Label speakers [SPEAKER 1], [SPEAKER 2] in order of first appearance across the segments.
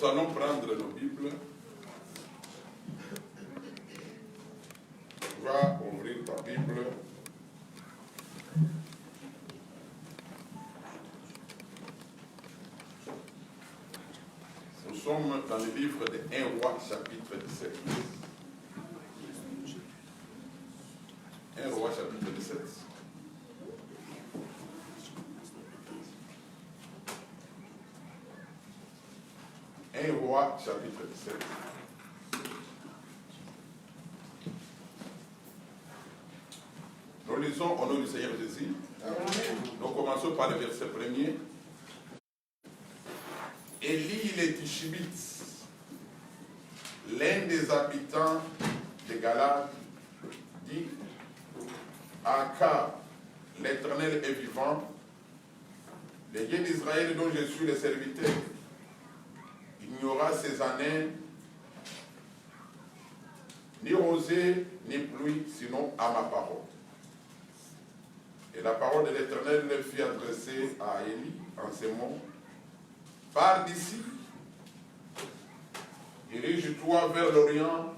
[SPEAKER 1] Nous allons prendre nos Bibles. Tu vas ouvrir ta Bible. Nous sommes dans le livre de 1 Roi, chapitre 17. 1 Roi, chapitre 17. Un roi, chapitre 17. Nous lisons au nom du Seigneur Jésus. Nous commençons par le verset 1er. Élie le Tishbite, l'un des habitants de Galade, dit à Akab, l'Éternel est vivant, le Dieu d'Israël dont je suis le serviteur. Il n'y aura ces années ni rosée ni pluie, sinon à ma parole. Et la parole de l'Éternel fut adressée à Élie en ces mots. Pars d'ici, dirige-toi vers l'Orient,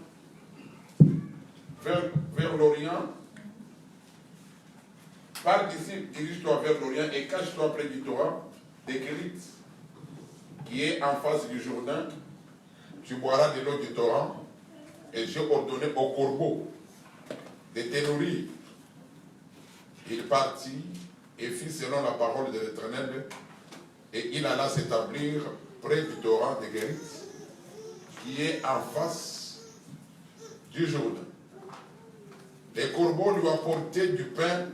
[SPEAKER 1] vers l'Orient. Pars d'ici, dirige-toi vers l'Orient et cache-toi près du torrent des Kérites, qui est en face du Jourdain. Tu boiras de l'eau du torrent, et j'ai ordonné au corbeau de te nourrir. Il partit et fit selon la parole de l'Éternel, et il alla s'établir près du torrent de Guérit, qui est en face du Jourdain. Les corbeaux lui apportaient du pain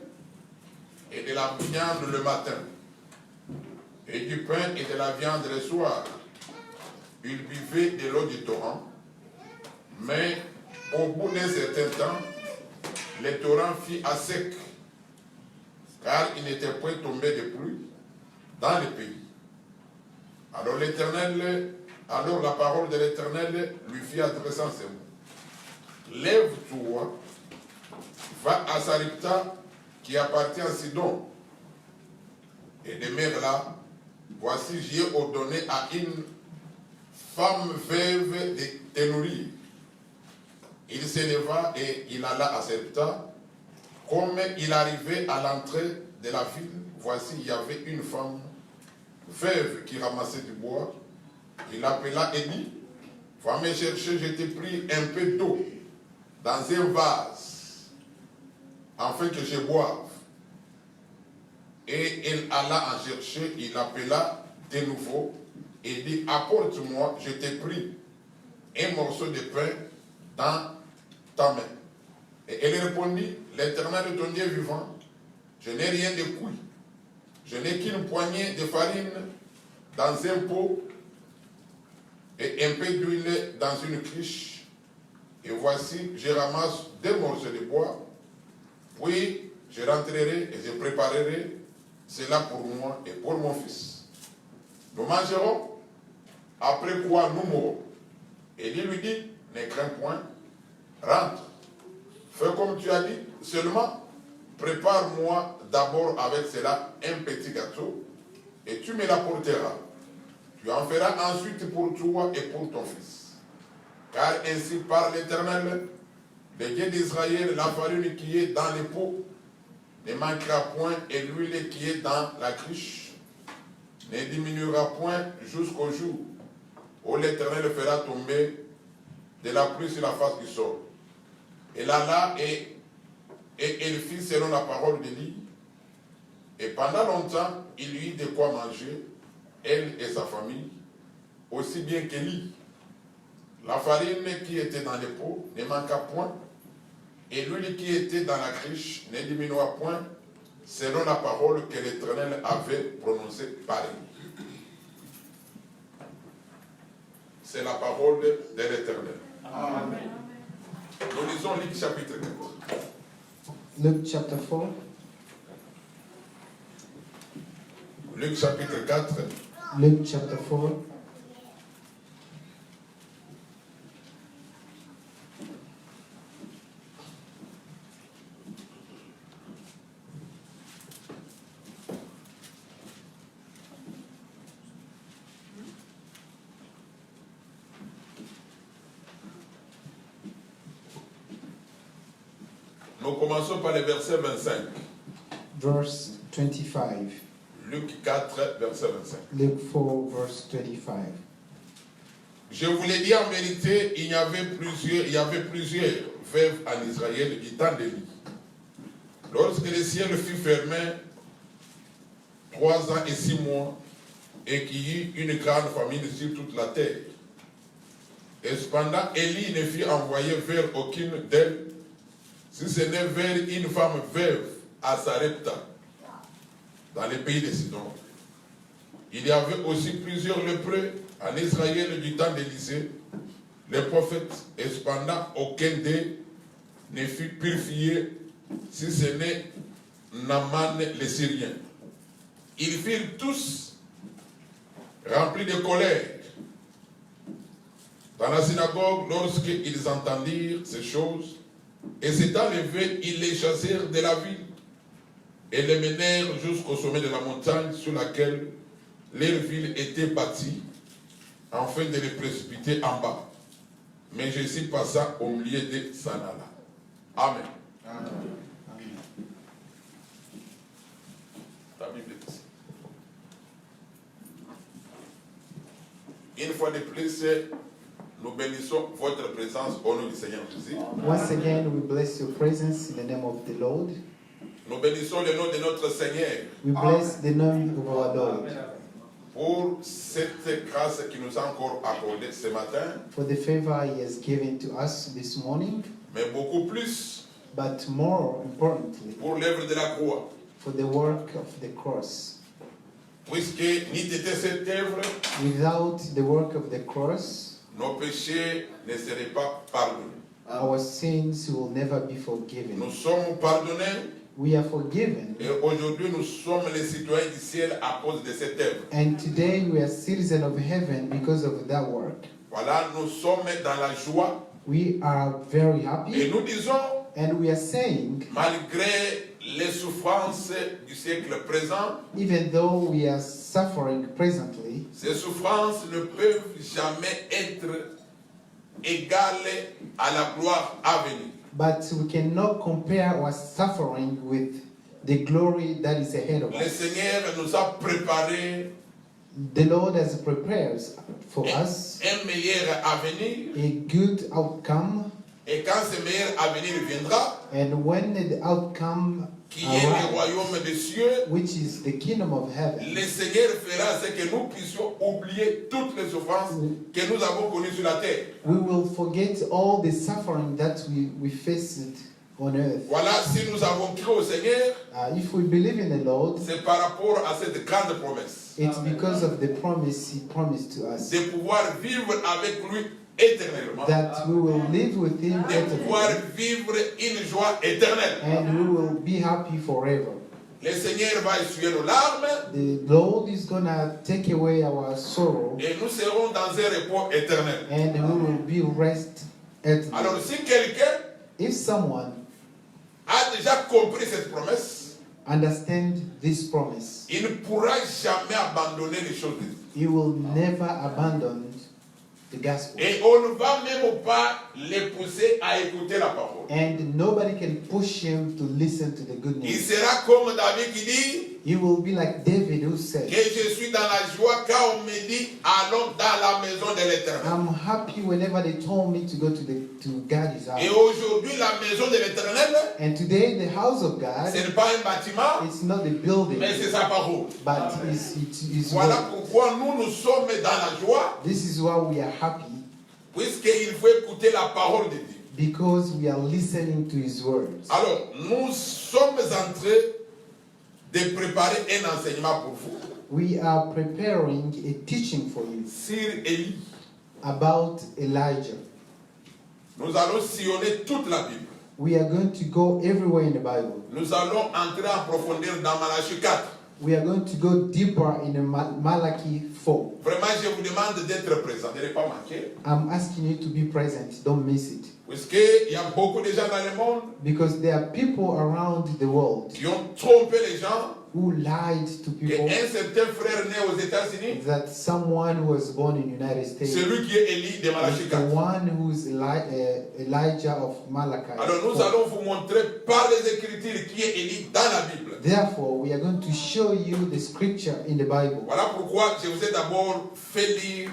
[SPEAKER 1] et de la viande le matin, et du pain et de la viande le soir. Il buvait de l'eau du torrent, mais au bout d'un certain temps, le torrent fit à sec, car il n'était point tombé de pluie dans le pays. Alors la parole de l'Éternel lui fit adresser ces mots. Lève-toi, va à Sarepta, qui appartient à Sidon, et demeure là. Voici, j'ai ordonné à une femme veuve de te nourrir. Il s'éleva et il alla à Sarepta. Comme il arrivait à l'entrée de la ville, voici, il y avait une femme veuve qui ramassait du bois. Il appela et dit, va me chercher, je t'ai pris un peu d'eau dans un vase, afin que je boive. Et elle alla en chercher, il appela de nouveau et dit, apporte-moi, je t'ai pris un morceau de pain dans ta main. Et elle répondit, l'Éternel est ton Dieu vivant, je n'ai rien de cuit. Je n'ai qu'une poignée de farine dans un pot et un peu d'huile dans une cruche. Et voici, je ramasse 2 morceaux de bois, puis je rentrerai et je préparerai cela pour moi et pour mon fils. Nous mangerons, après quoi nous mourrons. Et il lui dit, ne crains point, rentre, fais comme tu as dit, seulement prépare-moi d'abord avec cela un petit gâteau, et tu me l'apporteras. Tu en feras ensuite pour toi et pour ton fils. Car ainsi parle l'Éternel, le Dieu d'Israël, la farine qui est dans les pots ne manquera point, et l'huile qui est dans la cruche ne diminuera point jusqu'au jour où l'Éternel fera tomber de la pluie sur la face du sol. Et là, et elle fit selon la parole d'Élie. Et pendant longtemps, il lui eut de quoi manger, elle et sa famille, aussi bien qu'Élie. La farine qui était dans les pots ne manqua point, et l'huile qui était dans la cruche ne diminua point, selon la parole que l'Éternel avait prononcée par lui. C'est la parole de l'Éternel. Amen. Nous lisons Luc chapitre 4.
[SPEAKER 2] Luke chapter 4.
[SPEAKER 1] Luc chapitre 4.
[SPEAKER 2] Luke chapter 4.
[SPEAKER 1] Nous commençons par le verset 25.
[SPEAKER 2] verse 25.
[SPEAKER 1] Luc 4, verset 25.
[SPEAKER 2] Luke 4, verse 25.
[SPEAKER 1] Je vous l'ai dit en vérité, il y avait plusieurs veuves en Israël du temps d'Élie. Lorsque le ciel fut fermé, 3 ans et 6 mois, et qu'il y eut une grande famine sur toute la terre. Et cependant, Élie ne fut envoyé vers aucune d'elles, si ce n'est vers une femme veuve à Sarepta, dans le pays de Sidon. Il y avait aussi plusieurs lépreux en Israël du temps d'Élisée, les prophètes, et cependant, aucun d'eux ne fut purifié, si ce n'est Naaman le Syrien. Ils furent tous remplis de colère. Dans la synagogue, lorsqu'ils entendirent ces choses, et s'étant levés, ils les chassèrent de la ville et les menèrent jusqu'au sommet de la montagne sur laquelle leur ville était bâtie, afin de les précipiter en bas. Mais Jésus passa au milieu de s'en alla. Amen.
[SPEAKER 2] Amen.
[SPEAKER 1] La Bible dit. Une fois de plus, nous bénissons votre présence au nom du Seigneur Jésus.
[SPEAKER 2] Once again, we bless your presence in the name of the Lord.
[SPEAKER 1] Nous bénissons le nom de notre Seigneur
[SPEAKER 2] We bless the name of our Lord
[SPEAKER 1] pour cette grâce qu'il nous a encore accordée ce matin,
[SPEAKER 2] for the favor He has given to us this morning,
[SPEAKER 1] mais beaucoup plus
[SPEAKER 2] but more importantly,
[SPEAKER 1] pour l'œuvre de la croix.
[SPEAKER 2] for the work of the cross.
[SPEAKER 1] Puisque n'eût été cette œuvre,
[SPEAKER 2] Without the work of the cross,
[SPEAKER 1] nos péchés ne seraient pas pardonnés.
[SPEAKER 2] our sins will never be forgiven.
[SPEAKER 1] Nous sommes pardonnés
[SPEAKER 2] We are forgiven,
[SPEAKER 1] et aujourd'hui nous sommes les citoyens du ciel à cause de cette œuvre.
[SPEAKER 2] and today we are citizens of heaven because of that work.
[SPEAKER 1] Voilà, nous sommes dans la joie
[SPEAKER 2] We are very
[SPEAKER 1] et
[SPEAKER 2] happy,
[SPEAKER 1] nous disons,
[SPEAKER 2] and we are saying,
[SPEAKER 1] malgré les souffrances du siècle présent,
[SPEAKER 2] even though we are suffering presently,
[SPEAKER 1] ces souffrances ne peuvent jamais être égales à la gloire à venir.
[SPEAKER 2] but we cannot compare our suffering with the glory that is ahead of
[SPEAKER 1] Le
[SPEAKER 2] us.
[SPEAKER 1] Seigneur nous a préparé
[SPEAKER 2] The Lord has prepared for us
[SPEAKER 1] un meilleur avenir,
[SPEAKER 2] a good outcome,
[SPEAKER 1] et quand ce meilleur avenir viendra,
[SPEAKER 2] and when the outcome
[SPEAKER 1] qui est le
[SPEAKER 2] arrives,
[SPEAKER 1] royaume des cieux,
[SPEAKER 2] which is the kingdom of heaven,
[SPEAKER 1] le Seigneur fera ce que nous puissions oublier toutes les souffrances que nous avons connues sur la terre.
[SPEAKER 2] we will forget all the suffering that we faced on earth.
[SPEAKER 1] Voilà, si nous avons cru au Seigneur,
[SPEAKER 2] If we believe in the Lord,
[SPEAKER 1] c'est par rapport à cette grande promesse
[SPEAKER 2] it's because of the promise He promised to us,
[SPEAKER 1] de pouvoir vivre avec lui éternellement,
[SPEAKER 2] that we will live with Him
[SPEAKER 1] de pouvoir
[SPEAKER 2] eternally,
[SPEAKER 1] vivre une joie éternelle.
[SPEAKER 2] and we will be happy forever.
[SPEAKER 1] Le Seigneur va essuyer nos larmes
[SPEAKER 2] The Lord is gonna take away our sorrow,
[SPEAKER 1] et nous serons dans un repos éternel.
[SPEAKER 2] and we will be rest eternally.
[SPEAKER 1] Alors si quelqu'un
[SPEAKER 2] If someone
[SPEAKER 1] a déjà compris cette promesse,
[SPEAKER 2] understand this promise,
[SPEAKER 1] il ne pourra jamais abandonner les choses de Dieu.
[SPEAKER 2] he will never abandon the gospel,
[SPEAKER 1] Et on ne va même pas les pousser à écouter la parole.
[SPEAKER 2] and nobody can push him to listen to the good
[SPEAKER 1] Il
[SPEAKER 2] news.
[SPEAKER 1] sera comme David qui dit
[SPEAKER 2] He will be like David, who said,
[SPEAKER 1] que je suis dans la joie quand on me dit allons dans la maison de l'Éternel.
[SPEAKER 2] I'm happy whenever they told me to go to God's
[SPEAKER 1] Et
[SPEAKER 2] house.
[SPEAKER 1] aujourd'hui, la maison de l'Éternel,
[SPEAKER 2] And today, the house of God,
[SPEAKER 1] ce n'est pas un bâtiment,
[SPEAKER 2] it's not the building,
[SPEAKER 1] mais c'est sa parole.
[SPEAKER 2] but it's
[SPEAKER 1] Voilà
[SPEAKER 2] word.
[SPEAKER 1] pourquoi nous sommes dans la joie,
[SPEAKER 2] This is why we are happy,
[SPEAKER 1] puisqu'il faut écouter la parole de Dieu.
[SPEAKER 2] because we are listening to His words.
[SPEAKER 1] Alors, nous sommes en train de préparer un enseignement pour vous
[SPEAKER 2] We are preparing a teaching for you
[SPEAKER 1] sur Élie.
[SPEAKER 2] about Elijah.
[SPEAKER 1] Nous allons sillonner toute la Bible.
[SPEAKER 2] We are going to go everywhere in the Bible.
[SPEAKER 1] Nous allons entrer en profondeur dans Malachie 4.
[SPEAKER 2] We are going to go deeper in the Malachi 4.
[SPEAKER 1] Vraiment, je vous demande d'être présent, de ne pas manquer.
[SPEAKER 2] I'm asking you to be present. Don't miss it.
[SPEAKER 1] Puisqu'il y a beaucoup de gens dans le monde
[SPEAKER 2] Because there are people around the world
[SPEAKER 1] qui ont trompé les gens
[SPEAKER 2] who lied to people
[SPEAKER 1] qu'un certain frère né aux États-Unis,
[SPEAKER 2] that someone who was born in the United States
[SPEAKER 1] c'est lui qui est Élie de Malachie
[SPEAKER 2] is
[SPEAKER 1] 4.
[SPEAKER 2] the one who's Elijah of Malachi.
[SPEAKER 1] Alors nous allons vous montrer par les Écritures qui est Élie dans la Bible.
[SPEAKER 2] Therefore, we are going to show you the scripture in the Bible.
[SPEAKER 1] Voilà pourquoi je vous ai d'abord fait lire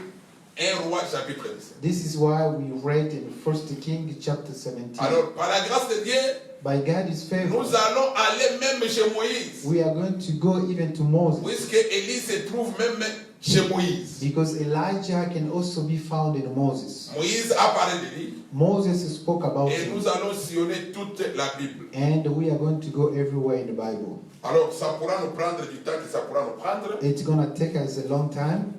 [SPEAKER 1] 1 Roi chapitre 17.
[SPEAKER 2] This is why we read in 1 Kings chapter 17.
[SPEAKER 1] Alors par la grâce de Dieu,
[SPEAKER 2] By God's favor,
[SPEAKER 1] nous allons aller même chez Moïse.
[SPEAKER 2] we are going to go even to Moses,
[SPEAKER 1] Puisque Élie se trouve même chez Moïse.
[SPEAKER 2] because Elijah can also be found in Moses.
[SPEAKER 1] Moïse a parlé d'Élie
[SPEAKER 2] Moses spoke about
[SPEAKER 1] et
[SPEAKER 2] him,
[SPEAKER 1] nous allons sillonner toute la Bible.
[SPEAKER 2] and we are going to go everywhere in the Bible.
[SPEAKER 1] Alors ça pourra nous prendre du temps que ça pourra nous prendre,
[SPEAKER 2] It's going to take us a long time,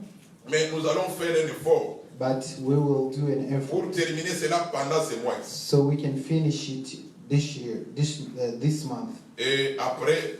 [SPEAKER 1] mais nous allons faire un effort
[SPEAKER 2] but we will do an effort
[SPEAKER 1] pour terminer cela pendant ce mois.
[SPEAKER 2] so we can finish it this year, this month.
[SPEAKER 1] Et après,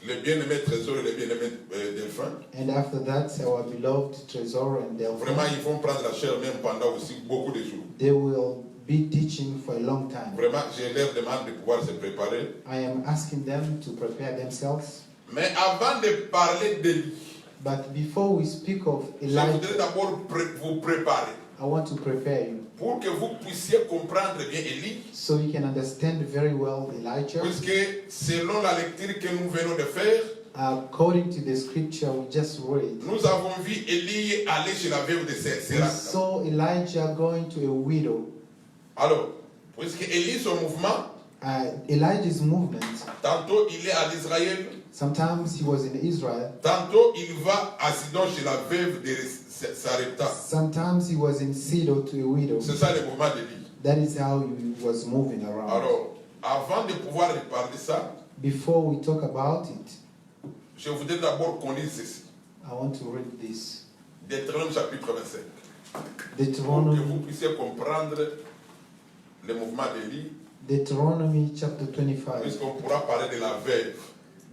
[SPEAKER 1] le bien-aimé Trésor et le bien-aimé Delphin,
[SPEAKER 2] And after that, our beloved Trésor and
[SPEAKER 1] vraiment
[SPEAKER 2] Delphin,
[SPEAKER 1] ils vont prendre la chair même pendant aussi beaucoup de jours.
[SPEAKER 2] they will be teaching for a long time.
[SPEAKER 1] Vraiment, je leur demande de pouvoir se préparer.
[SPEAKER 2] I am asking them to prepare themselves.
[SPEAKER 1] Mais avant de parler d'Élie,
[SPEAKER 2] But before we speak of
[SPEAKER 1] je
[SPEAKER 2] Elijah,
[SPEAKER 1] voudrais d'abord vous préparer
[SPEAKER 2] I want to prepare you
[SPEAKER 1] pour que vous puissiez comprendre bien Élie,
[SPEAKER 2] so you can understand very well Elijah.
[SPEAKER 1] puisque selon la lecture que nous venons de faire,
[SPEAKER 2] According to the scripture we just read,
[SPEAKER 1] nous avons vu Élie aller chez la veuve de
[SPEAKER 2] we
[SPEAKER 1] Séra.
[SPEAKER 2] saw Elijah going to a widow.
[SPEAKER 1] Alors, puisque Élie, son mouvement,
[SPEAKER 2] Elijah's movement,
[SPEAKER 1] tantôt il est à Israël,
[SPEAKER 2] sometimes he was in Israel,
[SPEAKER 1] tantôt il va à Sidon chez la veuve de Sarepta.
[SPEAKER 2] sometimes he was in Sidon to a widow.
[SPEAKER 1] C'est ça le mouvement d'Élie.
[SPEAKER 2] That is how he was moving around.
[SPEAKER 1] Alors, avant de pouvoir parler ça,
[SPEAKER 2] Before we talk about it,
[SPEAKER 1] je voudrais d'abord qu'on lise ceci.
[SPEAKER 2] I want to read this.
[SPEAKER 1] Deutéronome chapitre 25. Pour que vous
[SPEAKER 2] Deuteronomy,
[SPEAKER 1] puissiez comprendre le mouvement d'Élie,
[SPEAKER 2] Deuteronomy chapter 25,
[SPEAKER 1] puisqu'on pourra parler de la veuve.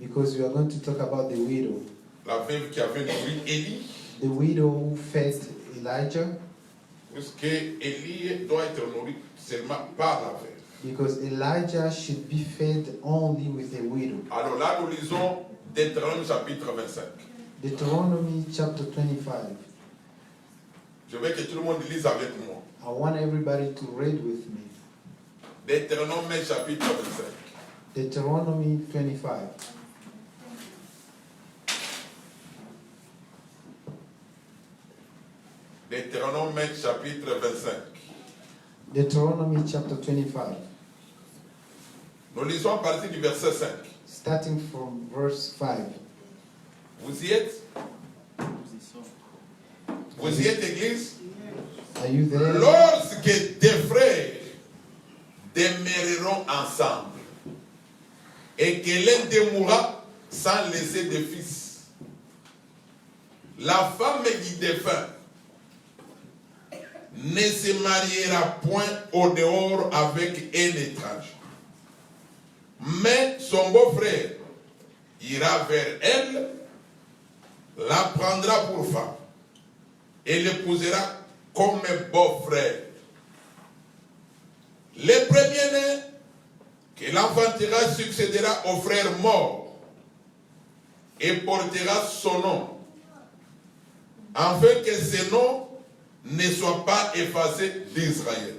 [SPEAKER 2] because we are going to talk about the widow.
[SPEAKER 1] La veuve qui avait nourri Élie,
[SPEAKER 2] The widow who fed Elijah,
[SPEAKER 1] puisque Élie doit être nourri seulement par la veuve.
[SPEAKER 2] because Elijah should be fed only with a widow.
[SPEAKER 1] Alors là, nous lisons Deutéronome chapitre 25.
[SPEAKER 2] Deuteronomy chapter 25.
[SPEAKER 1] Je veux que tout le monde lise avec moi.
[SPEAKER 2] I want everybody to read with me.
[SPEAKER 1] Deutéronome chapitre 25.
[SPEAKER 2] Deuteronomy 25.
[SPEAKER 1] Deutéronome chapitre 25.
[SPEAKER 2] Deuteronomy chapter 25.
[SPEAKER 1] Nous lisons à partir du verset 5.
[SPEAKER 2] Starting from verse 5.
[SPEAKER 1] Vous y êtes? Vous y êtes, Église?
[SPEAKER 2] Are you there?
[SPEAKER 1] Lorsque tes frères demeureront ensemble et que l'un d'eux mourra sans laisser de fils, la femme du défunt ne se mariera point au dehors avec un étranger. Mais son beau-frère ira vers elle, la prendra pour femme et l'épousera comme un beau-frère. Le premier-né que l'enfantera succédera au frère mort et portera son nom, afin que ce nom ne soit pas effacé d'Israël.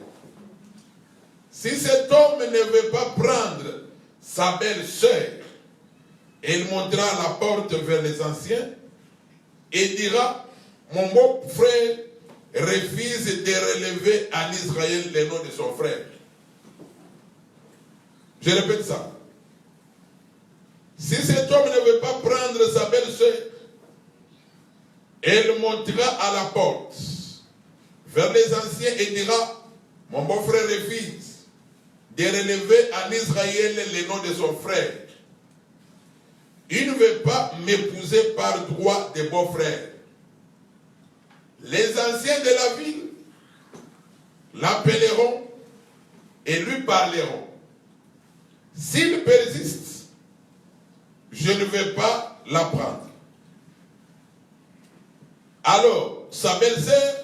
[SPEAKER 1] Si cet homme ne veut pas prendre sa belle-sœur, elle montera la porte vers les anciens et dira: mon beau-frère refuse de relever en Israël le nom de son frère. Je répète ça. Si cet homme ne veut pas prendre sa belle-sœur, elle montera à la porte vers les anciens et dira: mon beau-frère refuse de relever en Israël le nom de son frère. Il ne veut pas m'épouser par droit de beau-frère. Les anciens de la ville l'appelleront et lui parleront. S'il persiste, je ne vais pas la prendre. Alors, sa belle-sœur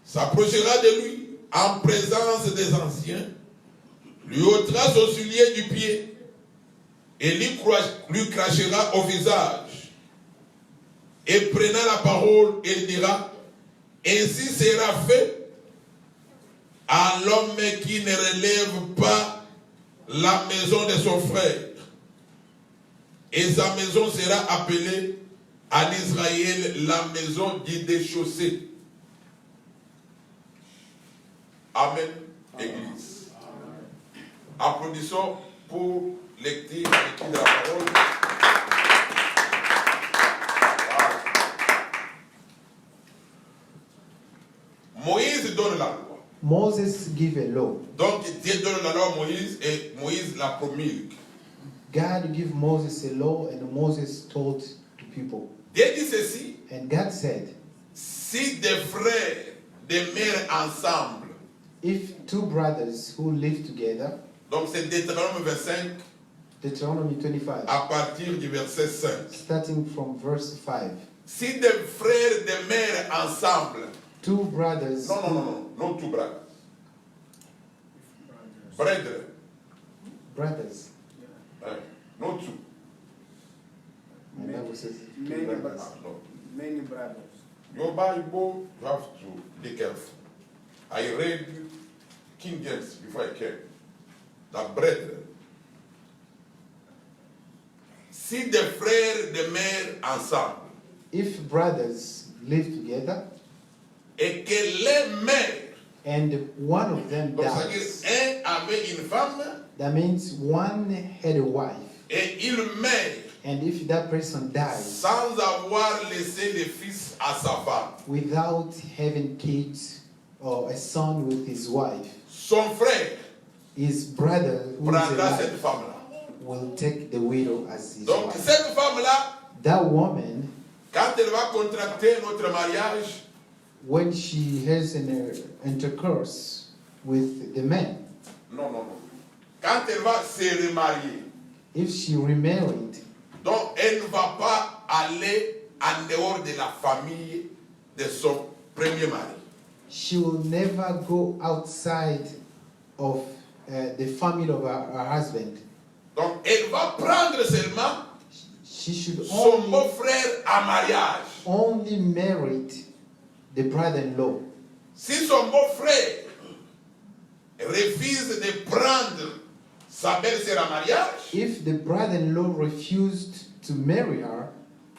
[SPEAKER 1] s'approchera de lui en présence des anciens, lui ôtera son soulier du pied et lui crachera au visage. Et prenant la parole, il dira, ainsi sera fait à l'homme qui ne relève pas la maison de son frère. Et sa maison sera appelée en Israël la maison du déchaussé. Amen, Église. Applaudissons pour lecture de la parole. Moïse donne la loi.
[SPEAKER 2] Moses gave a law.
[SPEAKER 1] Donc Dieu donne la loi à Moïse et Moïse la promulgue.
[SPEAKER 2] God gave Moses a law and Moses told to people.
[SPEAKER 1] Dieu dit ceci,
[SPEAKER 2] And God said,
[SPEAKER 1] si des frères, des mères ensemble,
[SPEAKER 2] if two brothers who live together,
[SPEAKER 1] donc c'est Deutéronome 25
[SPEAKER 2] Deuteronomy 25,
[SPEAKER 1] à partir du verset 5.
[SPEAKER 2] starting from verse 5,
[SPEAKER 1] Si des frères, des mères ensemble,
[SPEAKER 2] two brothers,
[SPEAKER 1] non, two brothers. Brethren,
[SPEAKER 2] brothers,
[SPEAKER 1] not two.
[SPEAKER 2] my Bible says two
[SPEAKER 3] Many
[SPEAKER 2] brothers.
[SPEAKER 1] No.
[SPEAKER 3] Many brothers.
[SPEAKER 1] Your Bible, you have to be careful. I read King James before I came. The brethren. Si des frères, des mères ensemble,
[SPEAKER 2] If brothers live together
[SPEAKER 1] et que les mères,
[SPEAKER 2] and one of them
[SPEAKER 1] donc c'est-à-dire
[SPEAKER 2] dies,
[SPEAKER 1] un avait une femme
[SPEAKER 2] that means one had a wife,
[SPEAKER 1] et il meurt
[SPEAKER 2] and if that person dies
[SPEAKER 1] sans avoir laissé le fils à sa femme,
[SPEAKER 2] without having kids or a son with his wife,
[SPEAKER 1] son frère
[SPEAKER 2] his brother who is
[SPEAKER 1] prendra cette
[SPEAKER 2] alive
[SPEAKER 1] femme-là.
[SPEAKER 2] will take the widow as his
[SPEAKER 1] Donc
[SPEAKER 2] wife.
[SPEAKER 1] cette femme-là,
[SPEAKER 2] That woman,
[SPEAKER 1] quand elle va contracter notre mariage,
[SPEAKER 2] when she has an intercourse with the man,
[SPEAKER 1] non. Quand elle va se remarier,
[SPEAKER 2] if she remarried,
[SPEAKER 1] donc elle ne va pas aller en dehors de la famille de son premier mari.
[SPEAKER 2] she will never go outside of the family of her husband.
[SPEAKER 1] Donc elle va prendre seulement
[SPEAKER 2] She should
[SPEAKER 1] son beau-frère en mariage.
[SPEAKER 2] only marry the brother-in-law.
[SPEAKER 1] Si son beau-frère refuse de prendre sa belle-sœur en mariage,
[SPEAKER 2] If the brother-in-law refused to marry her,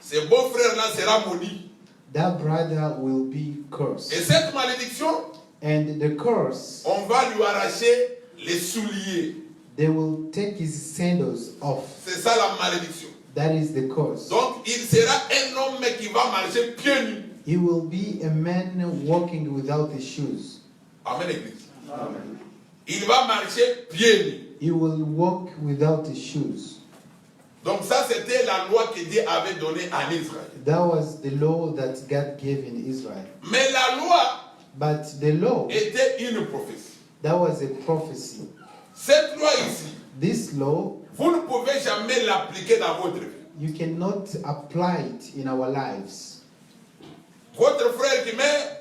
[SPEAKER 1] ce beau-frère-là sera maudit.
[SPEAKER 2] that brother will be
[SPEAKER 1] Et
[SPEAKER 2] cursed.
[SPEAKER 1] cette malédiction,
[SPEAKER 2] And the curse,
[SPEAKER 1] on va lui arracher les souliers.
[SPEAKER 2] they will take his sandals off.
[SPEAKER 1] C'est ça la malédiction.
[SPEAKER 2] That is the curse.
[SPEAKER 1] Donc il sera un homme qui va marcher pieds nus.
[SPEAKER 2] He will be a man walking without his shoes.
[SPEAKER 1] Amen, Église. Il va marcher pieds nus.
[SPEAKER 2] He will walk without his shoes.
[SPEAKER 1] Donc ça, c'était la loi que Dieu avait donnée en Israël.
[SPEAKER 2] That was the law that God gave in Israel.
[SPEAKER 1] Mais la loi
[SPEAKER 2] But the law,
[SPEAKER 1] était une prophétie.
[SPEAKER 2] that was a prophecy.
[SPEAKER 1] Cette loi ici,
[SPEAKER 2] This law,
[SPEAKER 1] vous ne pouvez jamais l'appliquer dans votre vie.
[SPEAKER 2] you cannot apply it in our lives.
[SPEAKER 1] Votre frère qui meurt,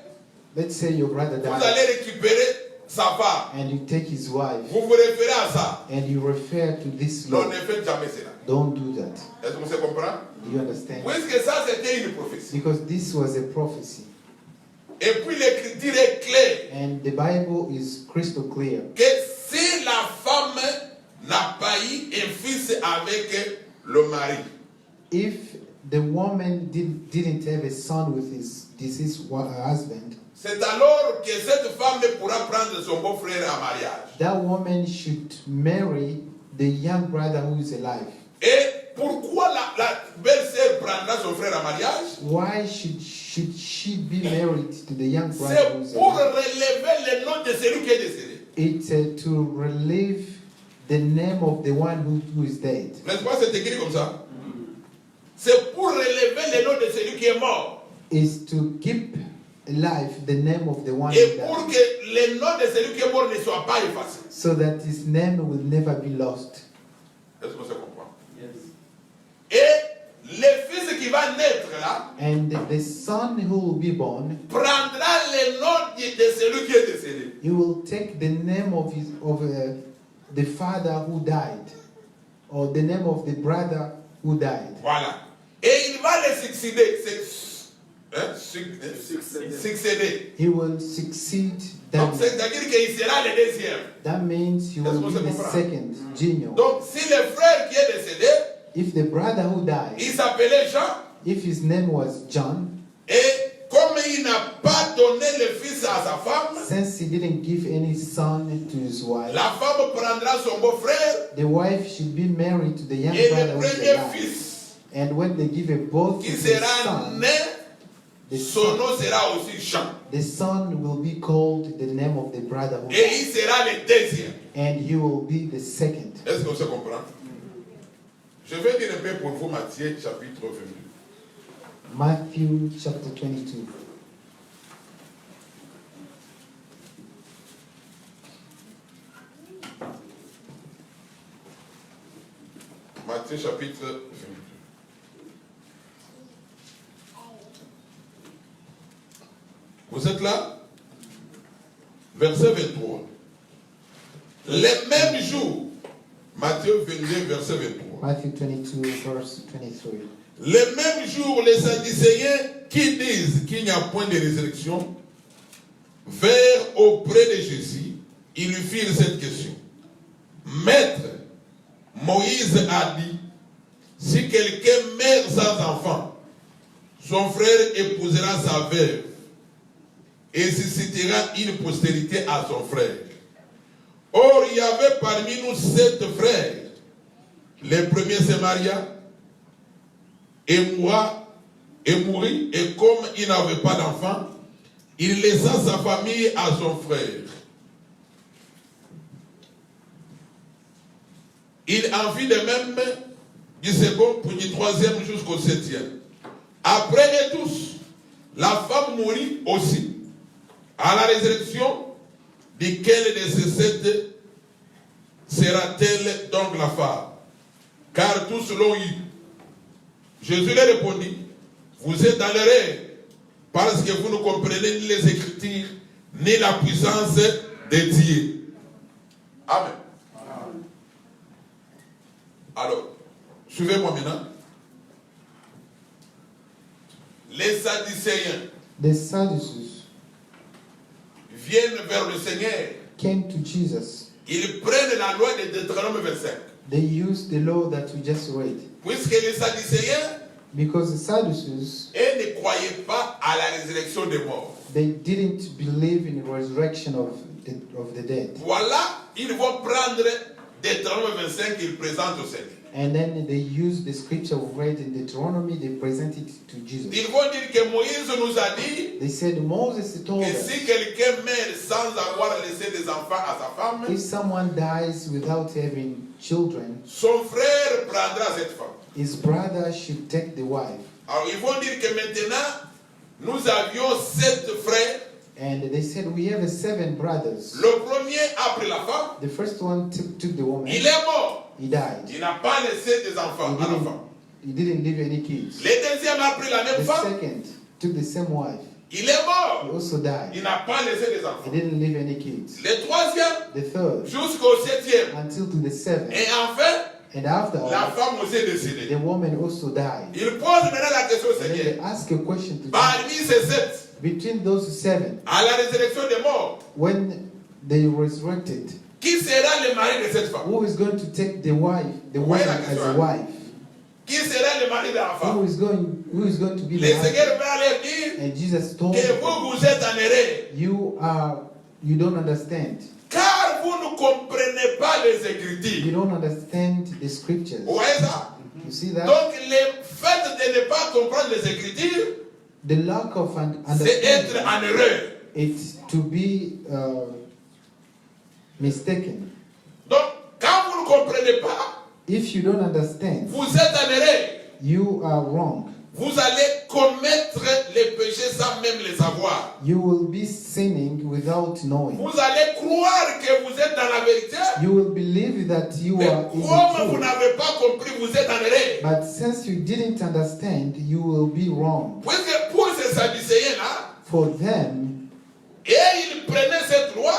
[SPEAKER 2] Let's say your brother
[SPEAKER 1] vous allez
[SPEAKER 2] dies
[SPEAKER 1] récupérer sa femme.
[SPEAKER 2] and you take his wife
[SPEAKER 1] Vous vous référez à ça.
[SPEAKER 2] and you refer to this
[SPEAKER 1] Non,
[SPEAKER 2] law.
[SPEAKER 1] ne faites jamais cela.
[SPEAKER 2] Don't do that.
[SPEAKER 1] Est-ce que vous comprenez?
[SPEAKER 2] Do you understand?
[SPEAKER 1] Puisque ça, c'était une prophétie.
[SPEAKER 2] Because this was a prophecy.
[SPEAKER 1] Et puis l'écriture est claire.
[SPEAKER 2] And the Bible is crystal clear.
[SPEAKER 1] Que si la femme n'a pas eu un fils avec le mari,
[SPEAKER 2] If the woman didn't have a son with his deceased husband,
[SPEAKER 1] c'est alors que cette femme pourra prendre son beau-frère en mariage.
[SPEAKER 2] that woman should marry the young brother who is alive.
[SPEAKER 1] Et pourquoi la belle-sœur prendra son frère en mariage?
[SPEAKER 2] Why should she be married to the young brother who is
[SPEAKER 1] C'est pour
[SPEAKER 2] alive?
[SPEAKER 1] relever le nom de celui qui est décédé.
[SPEAKER 2] It's to relieve the name of the one who is dead.
[SPEAKER 1] N'est-ce pas, c'est écrit comme ça? C'est pour relever le nom de celui qui est mort.
[SPEAKER 2] Is to keep alive the name of the one who
[SPEAKER 1] Et pour
[SPEAKER 2] died,
[SPEAKER 1] que le nom de celui qui est mort ne soit pas effacé.
[SPEAKER 2] so that his name will never be lost.
[SPEAKER 1] Est-ce que ça comprend? Et le fils qui va naître là
[SPEAKER 2] And the son who will be born,
[SPEAKER 1] prendra le nom de celui qui est décédé.
[SPEAKER 2] he will take the name of the father who died, or the name of the brother who died.
[SPEAKER 1] Voilà. Et il va les succéder. Succéder.
[SPEAKER 2] He will succeed
[SPEAKER 1] Donc,
[SPEAKER 2] them.
[SPEAKER 1] c'est-à-dire qu'il sera le deuxième.
[SPEAKER 2] That means he will be the second junior.
[SPEAKER 1] Donc, si le frère qui est décédé,
[SPEAKER 2] If the brother who died,
[SPEAKER 1] il s'appelait Jean,
[SPEAKER 2] if his name was John,
[SPEAKER 1] et comme il n'a pas donné le fils à sa femme,
[SPEAKER 2] since he didn't give any son to his wife,
[SPEAKER 1] la femme prendra son beau-frère
[SPEAKER 2] the wife should be married to the young
[SPEAKER 1] et
[SPEAKER 2] brother
[SPEAKER 1] le
[SPEAKER 2] who is
[SPEAKER 1] premier
[SPEAKER 2] alive.
[SPEAKER 1] fils
[SPEAKER 2] And when they give a birth
[SPEAKER 1] qui
[SPEAKER 2] to the
[SPEAKER 1] sera
[SPEAKER 2] son,
[SPEAKER 1] né,
[SPEAKER 2] the
[SPEAKER 1] son nom
[SPEAKER 2] son,
[SPEAKER 1] sera aussi Jean.
[SPEAKER 2] the son will be called the name of the brother who
[SPEAKER 1] Et
[SPEAKER 2] died,
[SPEAKER 1] il sera le deuxième.
[SPEAKER 2] and he will be the second.
[SPEAKER 1] Est-ce qu'on se comprend? Je vais dire un peu pour vous Matthieu chapitre 22.
[SPEAKER 2] Matthew chapter 22.
[SPEAKER 1] Matthieu chapitre 22. Vous êtes là? Verset 23. Les mêmes jours, Matthieu 22, verset 23.
[SPEAKER 2] Matthew 22, verse 23.
[SPEAKER 1] Les mêmes jours, les Sadducéens qui disent qu'il n'y a point de résurrection, vinrent auprès de Jésus, ils lui firent cette question. Maître, Moïse a dit, si quelqu'un meurt sans enfant, son frère épousera sa veuve et suscitera une postérité à son frère. Or, il y avait parmi nous 7 frères. Le premier c'est Maria, et mourit, et comme il n'avait pas d'enfant, il laissa sa famille à son frère. Il en fit de même du second pour du troisième jusqu'au 7e. Après eux tous, la femme mourit aussi. À la résurrection, duquel de ces 7 sera-t-elle donc la femme? Car tous l'ont eu. Jésus leur répondit, vous êtes dans l'erreur, parce que vous ne comprenez ni les Écritures, ni la puissance de Dieu. Amen. Alors, suivez-moi maintenant. Les Sadducéens
[SPEAKER 2] The Sadducees
[SPEAKER 1] viennent vers le Seigneur.
[SPEAKER 2] came to Jesus.
[SPEAKER 1] Ils prennent la loi de Deutéronome 25.
[SPEAKER 2] They used the law that we just read.
[SPEAKER 1] Puisque les Sadducéens
[SPEAKER 2] Because the Sadducees,
[SPEAKER 1] ne croyaient pas à la résurrection des morts.
[SPEAKER 2] they didn't believe in the resurrection of the dead.
[SPEAKER 1] Voilà, ils vont prendre Deutéronome 25 qu'ils présentent au Seigneur.
[SPEAKER 2] And then they used the scripture we read in Deuteronomy, they present it to Jesus.
[SPEAKER 1] Ils vont dire que Moïse nous a dit
[SPEAKER 2] They said, Moses told
[SPEAKER 1] que
[SPEAKER 2] us,
[SPEAKER 1] si quelqu'un meurt sans avoir laissé des enfants à sa femme,
[SPEAKER 2] if someone dies without having children,
[SPEAKER 1] son frère prendra cette femme.
[SPEAKER 2] his brother should take the wife.
[SPEAKER 1] Alors ils vont dire que maintenant, nous avions 7 frères.
[SPEAKER 2] And they said, we have 7 brothers.
[SPEAKER 1] Le premier a pris la femme,
[SPEAKER 2] The first one took the woman.
[SPEAKER 1] il est mort.
[SPEAKER 2] He died.
[SPEAKER 1] Il n'a pas laissé des enfants à la femme.
[SPEAKER 2] He didn't leave any kids.
[SPEAKER 1] Le deuxième a pris la même
[SPEAKER 2] The
[SPEAKER 1] femme,
[SPEAKER 2] second took the same wife.
[SPEAKER 1] il est
[SPEAKER 2] He
[SPEAKER 1] mort.
[SPEAKER 2] also died.
[SPEAKER 1] Il n'a pas laissé des
[SPEAKER 2] He
[SPEAKER 1] enfants.
[SPEAKER 2] didn't leave any kids.
[SPEAKER 1] Le troisième,
[SPEAKER 2] The third,
[SPEAKER 1] jusqu'au 7e.
[SPEAKER 2] until to the 7th.
[SPEAKER 1] Et enfin,
[SPEAKER 2] And after
[SPEAKER 1] la
[SPEAKER 2] all,
[SPEAKER 1] femme aussi est décédée.
[SPEAKER 2] the woman also died.
[SPEAKER 1] Il pose maintenant la question au
[SPEAKER 2] And then they
[SPEAKER 1] Seigneur.
[SPEAKER 2] ask a question to Jesus.
[SPEAKER 1] Parmi ces 7,
[SPEAKER 2] Between those 7,
[SPEAKER 1] à la résurrection des morts,
[SPEAKER 2] when they resurrected,
[SPEAKER 1] qui sera le mari de cette femme?
[SPEAKER 2] who is going to take the wife, the
[SPEAKER 1] Ouais,
[SPEAKER 2] woman
[SPEAKER 1] la
[SPEAKER 2] as
[SPEAKER 1] question,
[SPEAKER 2] a
[SPEAKER 1] hein.
[SPEAKER 2] wife?
[SPEAKER 1] Qui sera le mari de la femme?
[SPEAKER 2] Who is going to be
[SPEAKER 1] Le
[SPEAKER 2] the
[SPEAKER 1] Seigneur
[SPEAKER 2] husband?
[SPEAKER 1] va leur dire
[SPEAKER 2] And Jesus told
[SPEAKER 1] que
[SPEAKER 2] them,
[SPEAKER 1] vous êtes en erreur.
[SPEAKER 2] you don't understand.
[SPEAKER 1] Car vous ne comprenez pas les
[SPEAKER 2] You
[SPEAKER 1] Écritures.
[SPEAKER 2] don't understand the scriptures.
[SPEAKER 1] Vous voyez ça?
[SPEAKER 2] You see that?
[SPEAKER 1] Donc, le fait de ne pas comprendre les Écritures,
[SPEAKER 2] The lack of
[SPEAKER 1] c'est être
[SPEAKER 2] understanding,
[SPEAKER 1] en erreur.
[SPEAKER 2] it's to be mistaken.
[SPEAKER 1] Donc, quand vous ne comprenez pas,
[SPEAKER 2] If you don't understand,
[SPEAKER 1] vous êtes en erreur.
[SPEAKER 2] you are wrong.
[SPEAKER 1] Vous allez commettre les péchés sans même les savoir.
[SPEAKER 2] You will be sinning without knowing.
[SPEAKER 1] Vous allez croire que vous êtes dans la vérité,
[SPEAKER 2] You will believe that you
[SPEAKER 1] mais
[SPEAKER 2] are in
[SPEAKER 1] comme vous
[SPEAKER 2] the truth.
[SPEAKER 1] n'avez pas compris, vous êtes en erreur.
[SPEAKER 2] But since you didn't understand, you will be wrong.
[SPEAKER 1] Puisque pour ces Sadducéens-là,
[SPEAKER 2] For them,
[SPEAKER 1] et ils prenaient cette loi,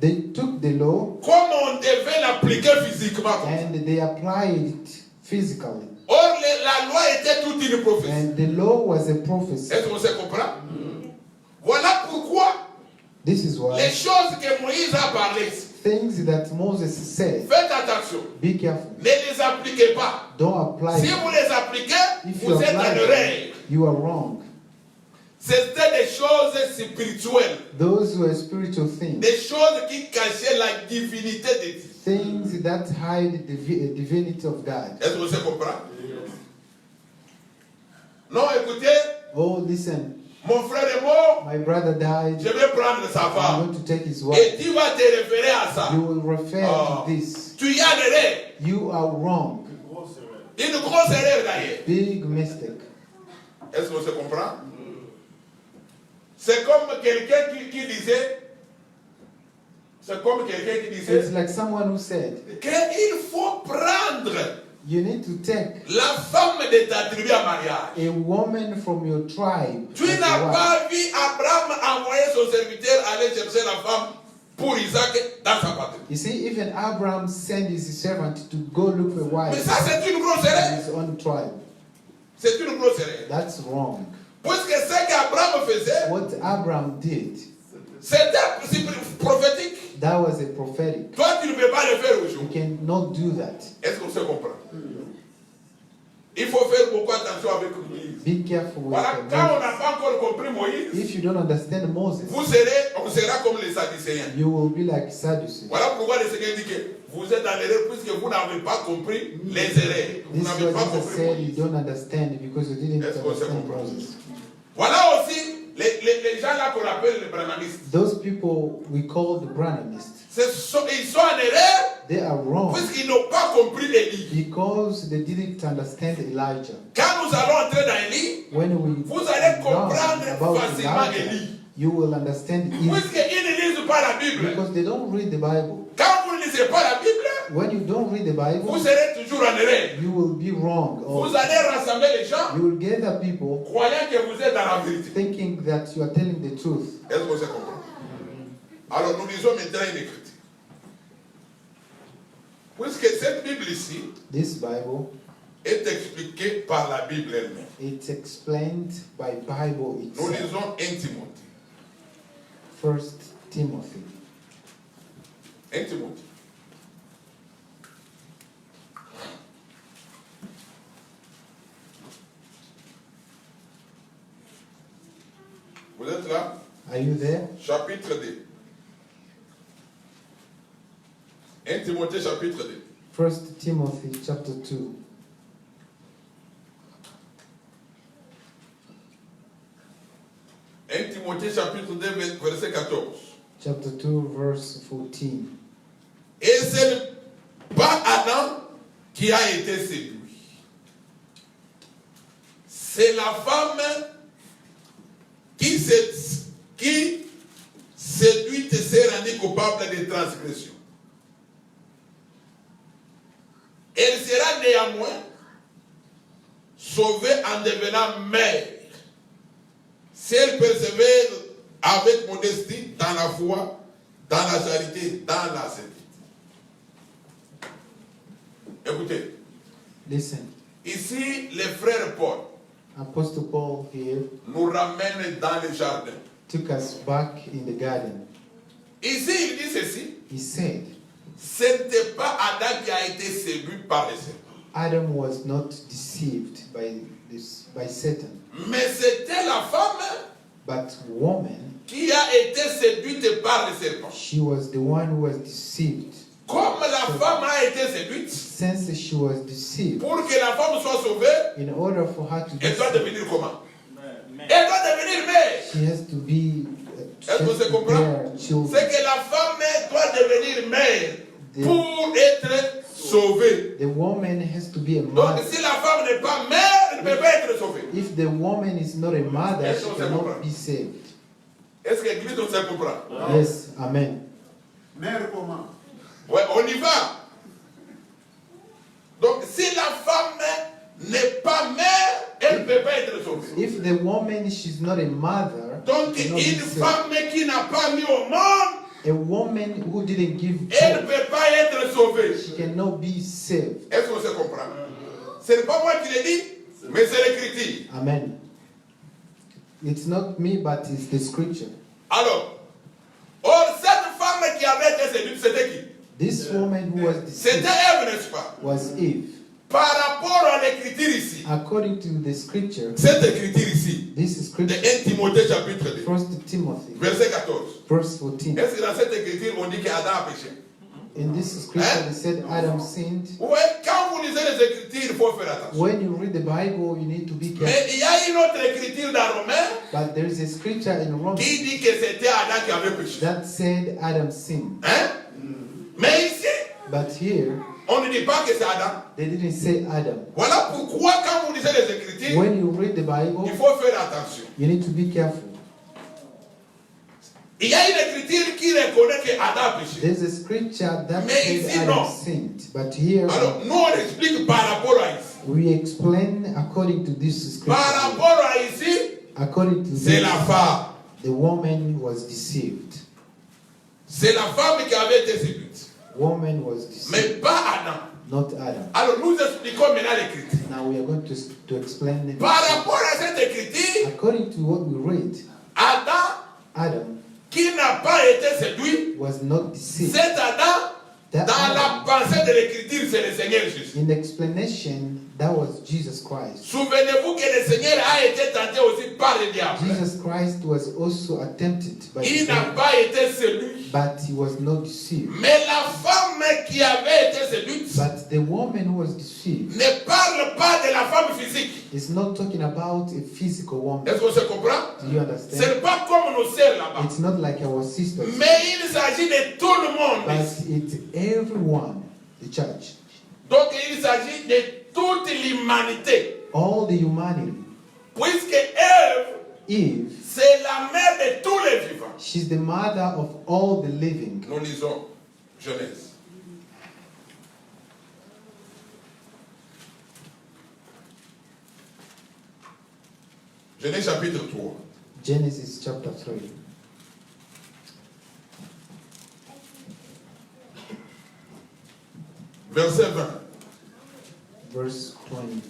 [SPEAKER 2] They took the law
[SPEAKER 1] comme on devait l'appliquer physiquement.
[SPEAKER 2] and they applied it physically.
[SPEAKER 1] Or, la loi était toute une prophétie.
[SPEAKER 2] And the law was a prophecy.
[SPEAKER 1] Est-ce qu'on se comprend? Voilà pourquoi
[SPEAKER 2] This is
[SPEAKER 1] les
[SPEAKER 2] why
[SPEAKER 1] choses que Moïse a parlé,
[SPEAKER 2] things that Moses said,
[SPEAKER 1] faites attention,
[SPEAKER 2] be careful.
[SPEAKER 1] ne les appliquez pas.
[SPEAKER 2] Don't apply
[SPEAKER 1] Si
[SPEAKER 2] it.
[SPEAKER 1] vous les appliquez,
[SPEAKER 2] If you
[SPEAKER 1] vous êtes en
[SPEAKER 2] apply
[SPEAKER 1] erreur.
[SPEAKER 2] it, you are wrong.
[SPEAKER 1] C'était des choses spirituelles,
[SPEAKER 2] Those were spiritual things.
[SPEAKER 1] des choses qui cachaient la divinité de Dieu.
[SPEAKER 2] Things that hide the divinity of God.
[SPEAKER 1] Est-ce qu'on se comprend? Non, écoutez,
[SPEAKER 2] Oh, listen,
[SPEAKER 1] mon frère est mort,
[SPEAKER 2] my brother died.
[SPEAKER 1] je vais prendre sa
[SPEAKER 2] I'm
[SPEAKER 1] femme.
[SPEAKER 2] going to take his
[SPEAKER 1] Et
[SPEAKER 2] wife.
[SPEAKER 1] tu vas te référer à ça.
[SPEAKER 2] You will refer
[SPEAKER 1] Oh.
[SPEAKER 2] to this.
[SPEAKER 1] Tu y as erreur.
[SPEAKER 2] You are wrong.
[SPEAKER 1] Une grosse erreur d'ailleurs.
[SPEAKER 2] Big mistake.
[SPEAKER 1] Est-ce qu'on se comprend? C'est comme quelqu'un qui disait,
[SPEAKER 2] It's like someone who said,
[SPEAKER 1] qu'il faut prendre
[SPEAKER 2] you need to take
[SPEAKER 1] la femme de ta tribu en mariage.
[SPEAKER 2] a woman from your tribe.
[SPEAKER 1] Tu
[SPEAKER 2] as a
[SPEAKER 1] n'as
[SPEAKER 2] wife.
[SPEAKER 1] pas vu Abraham envoyer son serviteur aller chercher la femme pour Isaac dans sa patrie.
[SPEAKER 2] You see, even Abraham sent his servant to go look for a
[SPEAKER 1] Mais
[SPEAKER 2] wife
[SPEAKER 1] ça, c'est une grosse
[SPEAKER 2] in
[SPEAKER 1] erreur.
[SPEAKER 2] his own tribe.
[SPEAKER 1] C'est une grosse erreur.
[SPEAKER 2] That's wrong.
[SPEAKER 1] Puisque ce qu'Abraham faisait,
[SPEAKER 2] What Abraham did,
[SPEAKER 1] c'était prophétique.
[SPEAKER 2] that was a prophetic.
[SPEAKER 1] Toi, tu ne peux pas le faire
[SPEAKER 2] You
[SPEAKER 1] aujourd'hui.
[SPEAKER 2] cannot do that.
[SPEAKER 1] Est-ce qu'on se comprend? Il faut faire beaucoup attention avec Moïse.
[SPEAKER 2] Be careful with
[SPEAKER 1] Voilà, quand on n'a
[SPEAKER 2] Moses.
[SPEAKER 1] pas encore compris Moïse,
[SPEAKER 2] If you don't understand Moses,
[SPEAKER 1] on sera comme les Sadducéens.
[SPEAKER 2] you will be like Sadducees.
[SPEAKER 1] Voilà pourquoi le Seigneur dit que vous êtes dans l'erreur puisque vous n'avez pas compris les erreurs. Vous
[SPEAKER 2] This is
[SPEAKER 1] n'avez
[SPEAKER 2] what
[SPEAKER 1] pas
[SPEAKER 2] Jesus
[SPEAKER 1] compris
[SPEAKER 2] said you
[SPEAKER 1] Moïse.
[SPEAKER 2] don't understand because you didn't
[SPEAKER 1] Est-ce qu'on se
[SPEAKER 2] understand
[SPEAKER 1] comprend?
[SPEAKER 2] Moses.
[SPEAKER 1] Voilà aussi les gens là qu'on appelle les branhamistes.
[SPEAKER 2] Those people we call the Branhamists,
[SPEAKER 1] Ils sont en erreur
[SPEAKER 2] they are wrong
[SPEAKER 1] puisqu'ils n'ont pas compris Élie.
[SPEAKER 2] because they didn't understand Elijah.
[SPEAKER 1] Quand nous allons entrer dans Élie,
[SPEAKER 2] When we
[SPEAKER 1] vous allez
[SPEAKER 2] learn
[SPEAKER 1] comprendre
[SPEAKER 2] about
[SPEAKER 1] facilement
[SPEAKER 2] Elijah,
[SPEAKER 1] Élie.
[SPEAKER 2] you will understand easily
[SPEAKER 1] Puisqu'ils ne lisent pas la Bible.
[SPEAKER 2] because they don't read the Bible.
[SPEAKER 1] Quand vous ne lisez pas la Bible,
[SPEAKER 2] When you don't read the Bible,
[SPEAKER 1] vous serez toujours en erreur.
[SPEAKER 2] you will be wrong. Or
[SPEAKER 1] Vous allez rassembler les gens
[SPEAKER 2] you will gather people
[SPEAKER 1] croyant que vous êtes dans la vérité.
[SPEAKER 2] thinking that you are telling the truth.
[SPEAKER 1] Est-ce qu'on se comprend? Alors nous lisons maintenant une écriture. Puisque cette Bible ici
[SPEAKER 2] This Bible,
[SPEAKER 1] est expliquée par la Bible elle-même.
[SPEAKER 2] it's explained by Bible
[SPEAKER 1] Nous
[SPEAKER 2] itself.
[SPEAKER 1] lisons 1 Timothée.
[SPEAKER 2] 1 Timothy.
[SPEAKER 1] 1 Timothée. Vous êtes là?
[SPEAKER 2] Are you there?
[SPEAKER 1] Chapitre 2. 1 Timothée chapitre 2.
[SPEAKER 2] 1 Timothy chapter 2.
[SPEAKER 1] Timothée chapitre 2 verset 14.
[SPEAKER 2] Chapter 2, verse 14.
[SPEAKER 1] Et ce n'est pas Adam qui a été séduit. C'est la femme qui séduite s'est rendue coupable de transgression. Elle sera néanmoins sauvée en devenant mère si elle persévère avec modestie dans la foi, dans la charité, dans la sainteté. Écoutez,
[SPEAKER 2] Listen,
[SPEAKER 1] ici le frère Paul
[SPEAKER 2] Apostle Paul here
[SPEAKER 1] nous ramène dans le jardin.
[SPEAKER 2] took us back in the garden.
[SPEAKER 1] Ici il dit ceci,
[SPEAKER 2] He said,
[SPEAKER 1] ce n'était pas Adam qui a été séduit par le serpent,
[SPEAKER 2] Adam was not deceived by Satan,
[SPEAKER 1] mais c'était la femme
[SPEAKER 2] but woman,
[SPEAKER 1] qui a été séduite par le serpent.
[SPEAKER 2] she was the one who was deceived.
[SPEAKER 1] Comme la femme a été séduite,
[SPEAKER 2] Since she was deceived,
[SPEAKER 1] pour que la femme soit sauvée,
[SPEAKER 2] in order for her to be
[SPEAKER 1] elle doit
[SPEAKER 2] saved,
[SPEAKER 1] devenir comment? Elle doit devenir mère.
[SPEAKER 2] she has to be
[SPEAKER 1] Est-ce que vous comprenez?
[SPEAKER 2] bear children.
[SPEAKER 1] C'est que la femme doit devenir mère pour être sauvée.
[SPEAKER 2] The woman has to be a
[SPEAKER 1] Donc
[SPEAKER 2] mother.
[SPEAKER 1] si la femme n'est pas mère, elle ne peut pas être sauvée.
[SPEAKER 2] If the woman is not a mother,
[SPEAKER 1] Est-ce
[SPEAKER 2] she
[SPEAKER 1] qu'on se
[SPEAKER 2] cannot
[SPEAKER 1] comprend?
[SPEAKER 2] be saved.
[SPEAKER 1] Est-ce que l'Église on se comprend?
[SPEAKER 2] Yes, amen.
[SPEAKER 3] Mère comment?
[SPEAKER 1] Ouais, on y va. Donc si la femme n'est pas mère, elle ne peut pas être sauvée.
[SPEAKER 2] If the woman she's not a mother,
[SPEAKER 1] Donc
[SPEAKER 2] she cannot be
[SPEAKER 1] une
[SPEAKER 2] saved.
[SPEAKER 1] femme qui n'a pas mis au monde
[SPEAKER 2] A woman who didn't give
[SPEAKER 1] elle ne
[SPEAKER 2] birth,
[SPEAKER 1] peut pas être sauvée.
[SPEAKER 2] she cannot be saved.
[SPEAKER 1] Est-ce qu'on se comprend? Ce n'est pas moi qui l'ai dit, mais c'est l'écriture.
[SPEAKER 2] Amen. It's not me, but it's the scripture.
[SPEAKER 1] Alors, cette femme qui avait été séduite, c'était qui?
[SPEAKER 2] This woman who was
[SPEAKER 1] C'était
[SPEAKER 2] deceived
[SPEAKER 1] Ève, n'est-ce pas?
[SPEAKER 2] was Eve.
[SPEAKER 1] Par rapport à l'écriture ici,
[SPEAKER 2] According to the scripture,
[SPEAKER 1] cette écriture ici,
[SPEAKER 2] this is
[SPEAKER 1] de
[SPEAKER 2] scripture,
[SPEAKER 1] 1 Timothée chapitre 2,
[SPEAKER 2] 1 Timothy,
[SPEAKER 1] verset 14.
[SPEAKER 2] verse 14.
[SPEAKER 1] Est-ce que dans cette écriture, on dit qu'Adam a péché?
[SPEAKER 2] In this scripture, they said Adam sinned.
[SPEAKER 1] Vous voyez, quand vous lisez les écritures, il faut faire attention.
[SPEAKER 2] When you read the Bible, you need to be careful.
[SPEAKER 1] Mais il y a une autre écriture dans Romains
[SPEAKER 2] But there is a scripture in Romans
[SPEAKER 1] qui dit que c'était Adam qui avait péché.
[SPEAKER 2] that said Adam sinned.
[SPEAKER 1] Hein? Mais ici,
[SPEAKER 2] But here,
[SPEAKER 1] on ne dit pas que c'est Adam.
[SPEAKER 2] they didn't say Adam.
[SPEAKER 1] Voilà pourquoi quand vous lisez les écritures,
[SPEAKER 2] When you read the Bible,
[SPEAKER 1] il faut faire attention.
[SPEAKER 2] you need to be careful.
[SPEAKER 1] Il y a une écriture qui reconnaît que Adam a péché.
[SPEAKER 2] There's a scripture that
[SPEAKER 1] Mais
[SPEAKER 2] says
[SPEAKER 1] ici,
[SPEAKER 2] Adam
[SPEAKER 1] non.
[SPEAKER 2] sinned. But here,
[SPEAKER 1] Alors, nous on explique par rapport à ici.
[SPEAKER 2] we explain according to this
[SPEAKER 1] Par
[SPEAKER 2] scripture.
[SPEAKER 1] rapport à ici,
[SPEAKER 2] According to
[SPEAKER 1] c'est
[SPEAKER 2] this,
[SPEAKER 1] la femme.
[SPEAKER 2] the woman was deceived.
[SPEAKER 1] C'est la femme qui avait été séduite.
[SPEAKER 2] Woman was deceived,
[SPEAKER 1] Mais pas Adam.
[SPEAKER 2] not Adam.
[SPEAKER 1] Alors, nous expliquons maintenant l'écriture.
[SPEAKER 2] Now we are going to explain it.
[SPEAKER 1] Par rapport à cette écriture,
[SPEAKER 2] According to what we read,
[SPEAKER 1] Adam,
[SPEAKER 2] Adam
[SPEAKER 1] qui n'a pas été séduit,
[SPEAKER 2] was not deceived.
[SPEAKER 1] cet Adam,
[SPEAKER 2] That
[SPEAKER 1] dans la
[SPEAKER 2] Adam,
[SPEAKER 1] pensée de l'écriture, c'est le Seigneur Jésus.
[SPEAKER 2] in the explanation, that was Jesus Christ.
[SPEAKER 1] Souvenez-vous que le Seigneur a été tenté aussi par le diable.
[SPEAKER 2] Jesus Christ was also attempted by the
[SPEAKER 1] Il n'a
[SPEAKER 2] devil,
[SPEAKER 1] pas été séduit.
[SPEAKER 2] but he was not deceived.
[SPEAKER 1] Mais la femme qui avait été séduite
[SPEAKER 2] But the woman who was deceived
[SPEAKER 1] ne parle pas de la femme physique.
[SPEAKER 2] is not talking about a physical woman.
[SPEAKER 1] Est-ce qu'on se comprend?
[SPEAKER 2] Do you
[SPEAKER 1] Ce
[SPEAKER 2] understand?
[SPEAKER 1] n'est pas comme nos sœurs là-bas.
[SPEAKER 2] It's not like our sisters,
[SPEAKER 1] Mais il s'agit de tout le monde.
[SPEAKER 2] but it's everyone, the church,
[SPEAKER 1] Donc il s'agit de toute l'humanité.
[SPEAKER 2] all the humanity.
[SPEAKER 1] Puisque Ève,
[SPEAKER 2] Eve,
[SPEAKER 1] c'est la mère de tous les vivants.
[SPEAKER 2] she's the mother of all the living.
[SPEAKER 1] Nous lisons Genèse. Genèse chapitre 3.
[SPEAKER 2] Genesis chapter 3.
[SPEAKER 1] Verset 20.
[SPEAKER 2] Verse 20.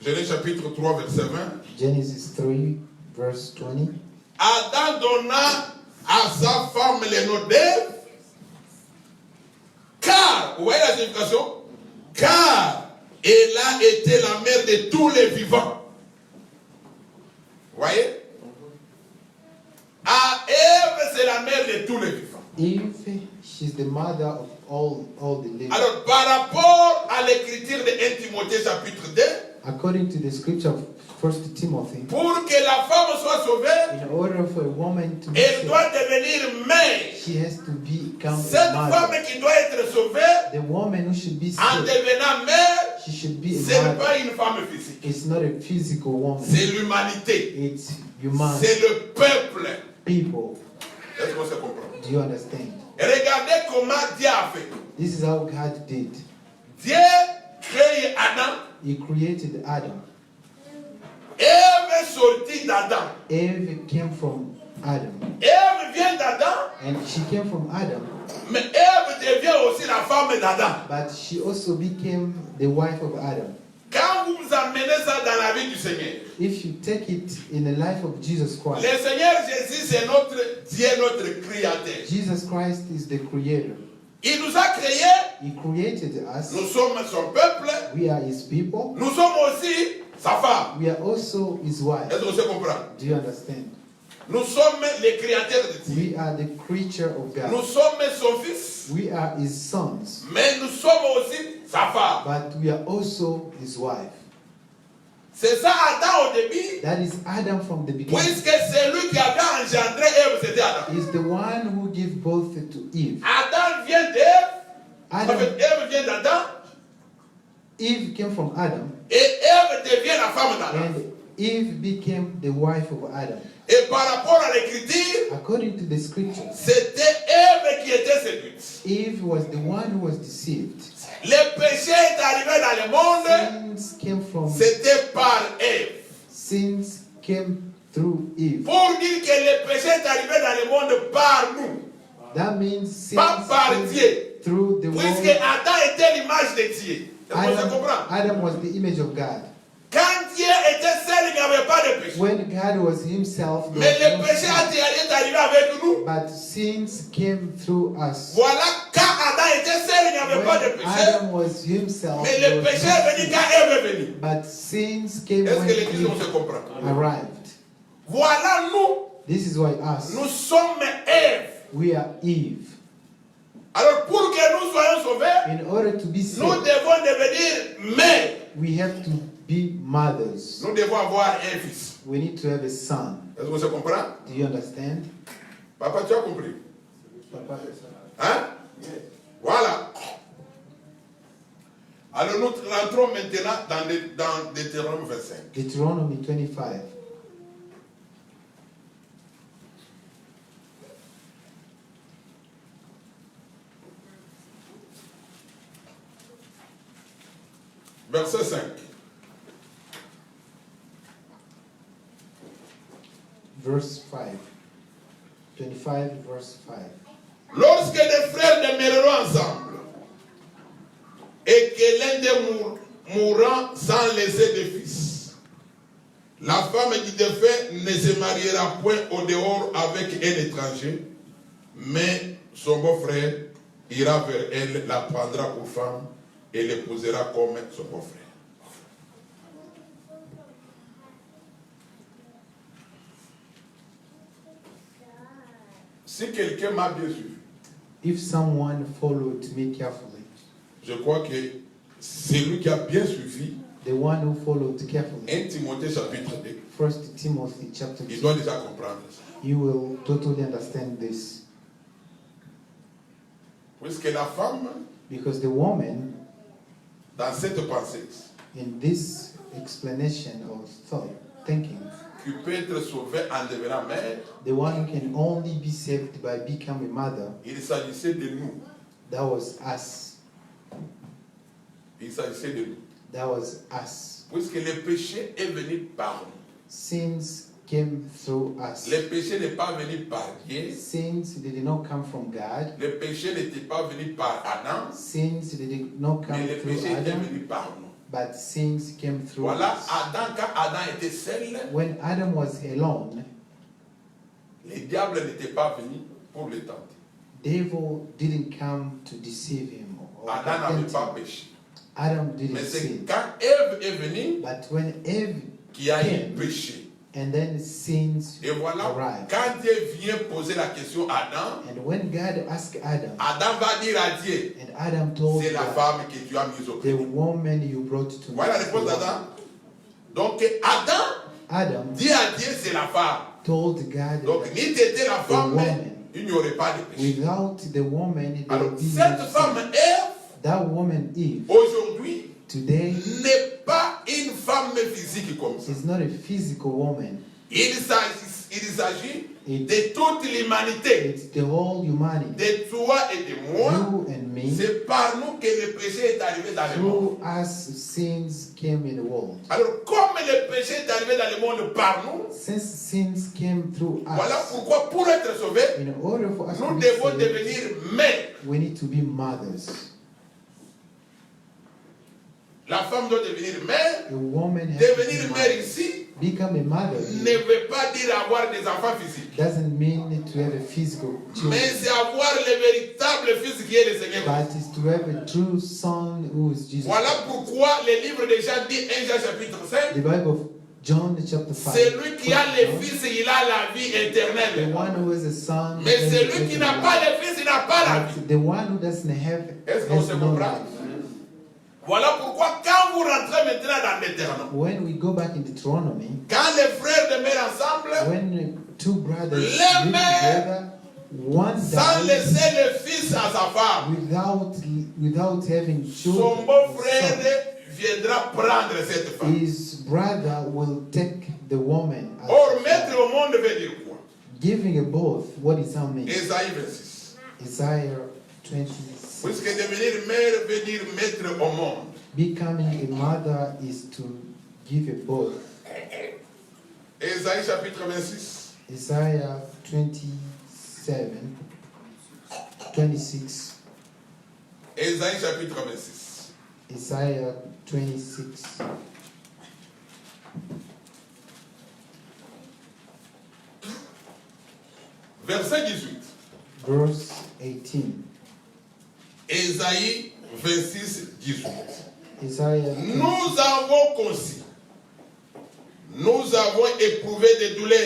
[SPEAKER 1] Genèse chapitre 3, verset 20.
[SPEAKER 2] Genesis 3, verse 20.
[SPEAKER 1] Adam donna à sa femme le nom d'Ève, car, vous voyez la signification? Car elle a été la mère de tous les vivants. Vous voyez? À Ève, c'est la mère de tous les vivants.
[SPEAKER 2] Eve, she's the mother of all the living.
[SPEAKER 1] Alors, par rapport à l'écriture de 1 Timothée chapitre 2,
[SPEAKER 2] According to the scripture of 1 Timothy,
[SPEAKER 1] pour que la femme soit sauvée,
[SPEAKER 2] in order for a woman to be
[SPEAKER 1] elle
[SPEAKER 2] saved,
[SPEAKER 1] doit devenir mère.
[SPEAKER 2] she has to become
[SPEAKER 1] Cette
[SPEAKER 2] a
[SPEAKER 1] femme
[SPEAKER 2] mother.
[SPEAKER 1] qui doit être sauvée,
[SPEAKER 2] The woman who should be
[SPEAKER 1] en
[SPEAKER 2] saved,
[SPEAKER 1] devenant mère,
[SPEAKER 2] she should be
[SPEAKER 1] ce
[SPEAKER 2] a
[SPEAKER 1] n'est
[SPEAKER 2] mother.
[SPEAKER 1] pas une femme physique.
[SPEAKER 2] It's not a physical woman.
[SPEAKER 1] C'est l'humanité.
[SPEAKER 2] It's human
[SPEAKER 1] C'est le peuple.
[SPEAKER 2] people.
[SPEAKER 1] Est-ce qu'on se comprend?
[SPEAKER 2] Do you understand?
[SPEAKER 1] Regardez comment Dieu a fait.
[SPEAKER 2] This is how God did.
[SPEAKER 1] Dieu crée Adam.
[SPEAKER 2] He created Adam.
[SPEAKER 1] Ève est sortie d'Adam.
[SPEAKER 2] Eve came from Adam.
[SPEAKER 1] Ève vient d'Adam,
[SPEAKER 2] And she came from Adam,
[SPEAKER 1] mais Ève devient aussi la femme d'Adam.
[SPEAKER 2] but she also became the wife of Adam.
[SPEAKER 1] Quand vous amenez ça dans la vie du Seigneur,
[SPEAKER 2] If you take it in the life of Jesus Christ,
[SPEAKER 1] le Seigneur Jésus, c'est notre Dieu, notre Créateur.
[SPEAKER 2] Jesus Christ is the creator.
[SPEAKER 1] Il nous a créés,
[SPEAKER 2] He created us.
[SPEAKER 1] nous sommes son peuple,
[SPEAKER 2] We are his people.
[SPEAKER 1] nous sommes aussi sa femme.
[SPEAKER 2] We are also his wife.
[SPEAKER 1] Est-ce qu'on se comprend?
[SPEAKER 2] Do you understand?
[SPEAKER 1] Nous sommes les créateurs de Dieu.
[SPEAKER 2] We are the creature of
[SPEAKER 1] Nous
[SPEAKER 2] God.
[SPEAKER 1] sommes son fils,
[SPEAKER 2] We are his sons,
[SPEAKER 1] mais nous sommes aussi sa femme.
[SPEAKER 2] but we are also his wife.
[SPEAKER 1] C'est ça Adam au début,
[SPEAKER 2] That is Adam from the beginning.
[SPEAKER 1] puisque c'est lui qui avait engendré Ève, c'était Adam.
[SPEAKER 2] He's the one who gave birth to Eve.
[SPEAKER 1] Adam vient d'Ève, en
[SPEAKER 2] Adam,
[SPEAKER 1] fait, Ève vient d'Adam,
[SPEAKER 2] Eve came from Adam,
[SPEAKER 1] et Ève devient la femme d'Adam.
[SPEAKER 2] and Eve became the wife of Adam.
[SPEAKER 1] Et par rapport à l'écriture,
[SPEAKER 2] According to the scripture,
[SPEAKER 1] c'était Ève qui était séduite.
[SPEAKER 2] Eve was the one who was deceived.
[SPEAKER 1] Le péché est arrivé dans le monde,
[SPEAKER 2] Sins came from
[SPEAKER 1] c'était par Ève.
[SPEAKER 2] sins came through Eve.
[SPEAKER 1] Pour dire que le péché est arrivé dans le monde par nous,
[SPEAKER 2] That means sin
[SPEAKER 1] pas par
[SPEAKER 2] came
[SPEAKER 1] Dieu.
[SPEAKER 2] through the
[SPEAKER 1] Puisque
[SPEAKER 2] world.
[SPEAKER 1] Adam était l'image de Dieu. Est-ce que vous comprenez?
[SPEAKER 2] Adam was the image of God.
[SPEAKER 1] Quand Dieu était seul, il n'y avait pas de péché.
[SPEAKER 2] When God was himself, there
[SPEAKER 1] Mais
[SPEAKER 2] was
[SPEAKER 1] le
[SPEAKER 2] no
[SPEAKER 1] péché
[SPEAKER 2] sin.
[SPEAKER 1] est arrivé avec nous.
[SPEAKER 2] But sins came through us.
[SPEAKER 1] Voilà, quand Adam était seul, il n'y avait
[SPEAKER 2] When
[SPEAKER 1] pas de péché.
[SPEAKER 2] Adam was himself,
[SPEAKER 1] Mais
[SPEAKER 2] there
[SPEAKER 1] le
[SPEAKER 2] was
[SPEAKER 1] péché
[SPEAKER 2] no
[SPEAKER 1] est venu
[SPEAKER 2] sin.
[SPEAKER 1] quand Ève est venue.
[SPEAKER 2] But sins came
[SPEAKER 1] Est-ce
[SPEAKER 2] when
[SPEAKER 1] que l'église on se
[SPEAKER 2] Eve
[SPEAKER 1] comprend?
[SPEAKER 2] arrived.
[SPEAKER 1] Voilà, nous
[SPEAKER 2] This is why us,
[SPEAKER 1] nous sommes Ève.
[SPEAKER 2] we are Eve.
[SPEAKER 1] Alors pour que nous soyons sauvés,
[SPEAKER 2] In order to be
[SPEAKER 1] nous
[SPEAKER 2] saved,
[SPEAKER 1] devons devenir mères.
[SPEAKER 2] we have to be mothers.
[SPEAKER 1] Nous devons avoir un fils.
[SPEAKER 2] We need to have a son.
[SPEAKER 1] Est-ce que vous se comprend?
[SPEAKER 2] Do you understand?
[SPEAKER 1] Papa, tu as compris?
[SPEAKER 2] Papa?
[SPEAKER 1] Hein? Voilà. Alors nous rentrons maintenant dans Deutéronome 25.
[SPEAKER 2] Deuteronomy 25.
[SPEAKER 1] Verset 5.
[SPEAKER 2] Verse 5. 25, verse 5.
[SPEAKER 1] Lorsque les frères demeureront ensemble et que l'un d'eux mourra sans laisser de fils, la femme du défunt ne se mariera point au dehors avec un étranger, mais son beau-frère ira vers elle, la prendra pour femme et l'épousera comme son beau-frère. Si quelqu'un m'a bien suivi,
[SPEAKER 2] If someone followed me carefully,
[SPEAKER 1] je crois que celui qui a bien suivi,
[SPEAKER 2] the one who followed carefully,
[SPEAKER 1] 1 Timothée chapitre 2,
[SPEAKER 2] 1 Timothy chapter
[SPEAKER 1] il
[SPEAKER 2] 2,
[SPEAKER 1] doit déjà comprendre ça.
[SPEAKER 2] you will totally understand this.
[SPEAKER 1] Puisque la femme,
[SPEAKER 2] Because the woman,
[SPEAKER 1] dans cette pensée,
[SPEAKER 2] in this explanation or thought, thinking,
[SPEAKER 1] qui peut être sauvée en devenant mère,
[SPEAKER 2] the one who can only be saved by becoming a mother,
[SPEAKER 1] il s'agissait de nous.
[SPEAKER 2] that was us.
[SPEAKER 1] Il s'agissait de nous.
[SPEAKER 2] That was us.
[SPEAKER 1] Puisque le péché est venu par nous.
[SPEAKER 2] Sins came through us.
[SPEAKER 1] Le péché n'est pas venu par Dieu.
[SPEAKER 2] Sins did not come from God.
[SPEAKER 1] Le péché n'était pas venu par Adam.
[SPEAKER 2] Sins did not come
[SPEAKER 1] Mais le
[SPEAKER 2] through
[SPEAKER 1] péché était
[SPEAKER 2] Adam,
[SPEAKER 1] venu par nous.
[SPEAKER 2] but sins came through
[SPEAKER 1] Voilà,
[SPEAKER 2] us.
[SPEAKER 1] Adam, quand Adam était seul,
[SPEAKER 2] When Adam was alone,
[SPEAKER 1] le diable n'était pas venu pour le tenter.
[SPEAKER 2] devil didn't come to deceive him or
[SPEAKER 1] Adam n'avait
[SPEAKER 2] tempt
[SPEAKER 1] pas
[SPEAKER 2] him.
[SPEAKER 1] péché.
[SPEAKER 2] Adam didn't
[SPEAKER 1] Mais c'est
[SPEAKER 2] sin.
[SPEAKER 1] quand Ève est venue
[SPEAKER 2] But when Eve
[SPEAKER 1] qu'il y a eu
[SPEAKER 2] came,
[SPEAKER 1] péché.
[SPEAKER 2] and then sins
[SPEAKER 1] Et voilà,
[SPEAKER 2] arrived.
[SPEAKER 1] quand Dieu vient poser la question à Adam,
[SPEAKER 2] And when God asked Adam,
[SPEAKER 1] Adam va dire à Dieu,
[SPEAKER 2] and Adam told
[SPEAKER 1] c'est la
[SPEAKER 2] God,
[SPEAKER 1] femme que tu as mise au
[SPEAKER 2] the
[SPEAKER 1] péché.
[SPEAKER 2] woman you brought to me.
[SPEAKER 1] Voilà la
[SPEAKER 2] is the
[SPEAKER 1] réponse
[SPEAKER 2] woman."
[SPEAKER 1] d'Adam. Donc Adam
[SPEAKER 2] Adam
[SPEAKER 1] dit à Dieu, c'est la femme.
[SPEAKER 2] told God
[SPEAKER 1] Donc
[SPEAKER 2] that
[SPEAKER 1] ni t'étais la femme,
[SPEAKER 2] woman.
[SPEAKER 1] il n'y aurait pas de péché.
[SPEAKER 2] without the woman, there
[SPEAKER 1] Alors
[SPEAKER 2] would be
[SPEAKER 1] cette
[SPEAKER 2] no
[SPEAKER 1] femme
[SPEAKER 2] sin.
[SPEAKER 1] Ève,
[SPEAKER 2] That woman Eve
[SPEAKER 1] aujourd'hui,
[SPEAKER 2] today
[SPEAKER 1] n'est pas une femme physique comme ça.
[SPEAKER 2] is not a physical woman.
[SPEAKER 1] Il s'agit
[SPEAKER 2] It-
[SPEAKER 1] de toute l'humanité,
[SPEAKER 2] It's the whole humanity.
[SPEAKER 1] de toi et de moi.
[SPEAKER 2] You and me.
[SPEAKER 1] C'est par nous que le péché est arrivé dans le monde.
[SPEAKER 2] Through us, sins came in the world.
[SPEAKER 1] Alors, comme le péché est arrivé dans le monde par nous,
[SPEAKER 2] Since sins came through
[SPEAKER 1] voilà
[SPEAKER 2] us,
[SPEAKER 1] pourquoi pour être sauvé,
[SPEAKER 2] in order for us to
[SPEAKER 1] nous
[SPEAKER 2] be
[SPEAKER 1] devons
[SPEAKER 2] saved,
[SPEAKER 1] devenir mères.
[SPEAKER 2] we need to be mothers.
[SPEAKER 1] La femme doit devenir mère.
[SPEAKER 2] A woman has to
[SPEAKER 1] Devenir
[SPEAKER 2] be
[SPEAKER 1] mère
[SPEAKER 2] mother.
[SPEAKER 1] ici
[SPEAKER 2] Become a mother
[SPEAKER 1] ne veut pas dire avoir des enfants physiques.
[SPEAKER 2] doesn't mean to have a physical children,
[SPEAKER 1] Mais c'est avoir le véritable fils qui est le Seigneur.
[SPEAKER 2] but it's to have a true son who is Jesus.
[SPEAKER 1] Voilà pourquoi le livre de Jean dit 1 Jean chapitre 5,
[SPEAKER 2] The Bible of John chapter 5.
[SPEAKER 1] celui qui a le
[SPEAKER 2] John,
[SPEAKER 1] fils, il a la vie
[SPEAKER 2] the
[SPEAKER 1] éternelle.
[SPEAKER 2] one who is a son,
[SPEAKER 1] Mais
[SPEAKER 2] has
[SPEAKER 1] celui qui n'a pas
[SPEAKER 2] life.
[SPEAKER 1] le fils, il n'a pas la vie.
[SPEAKER 2] But the one who doesn't have
[SPEAKER 1] Est-ce qu'on se
[SPEAKER 2] has no
[SPEAKER 1] comprend?
[SPEAKER 2] life.
[SPEAKER 1] Voilà pourquoi quand vous rentrez maintenant dans Deutéronome,
[SPEAKER 2] When we go back in Deuteronomy,
[SPEAKER 1] quand les frères demeurent ensemble,
[SPEAKER 2] when two brothers
[SPEAKER 1] Les
[SPEAKER 2] live
[SPEAKER 1] mères,
[SPEAKER 2] together, one
[SPEAKER 1] sans
[SPEAKER 2] dies
[SPEAKER 1] laisser le fils à sa femme,
[SPEAKER 2] without having
[SPEAKER 1] son
[SPEAKER 2] children.
[SPEAKER 1] beau-frère viendra prendre cette femme.
[SPEAKER 2] His brother will take the woman. as
[SPEAKER 1] Or,
[SPEAKER 2] his
[SPEAKER 1] mettre
[SPEAKER 2] wife.
[SPEAKER 1] au monde veut dire quoi?
[SPEAKER 2] Giving a birth, what does that mean?
[SPEAKER 1] Ésaïe 26.
[SPEAKER 2] Isaiah 26.
[SPEAKER 1] Puisque devenir mère veut dire mettre au monde.
[SPEAKER 2] Becoming a mother is to give a birth.
[SPEAKER 1] Ésaïe Ésaïe chapitre 26.
[SPEAKER 2] Isaiah 27, 26.
[SPEAKER 1] Ésaïe chapitre 26.
[SPEAKER 2] Isaiah 26.
[SPEAKER 1] Verset 18.
[SPEAKER 2] Verse 18.
[SPEAKER 1] Ésaïe 26, 18.
[SPEAKER 2] Isaiah 26.
[SPEAKER 1] Nous avons conçu, nous avons éprouvé des douleurs.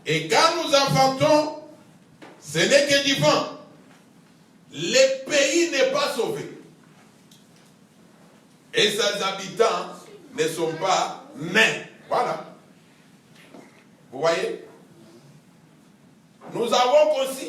[SPEAKER 1] Et quand nous enfantons, ce n'est que du vent. Le pays n'est pas sauvé. Et ses habitants ne sont pas nés. Voilà. Vous voyez? Nous avons conçu.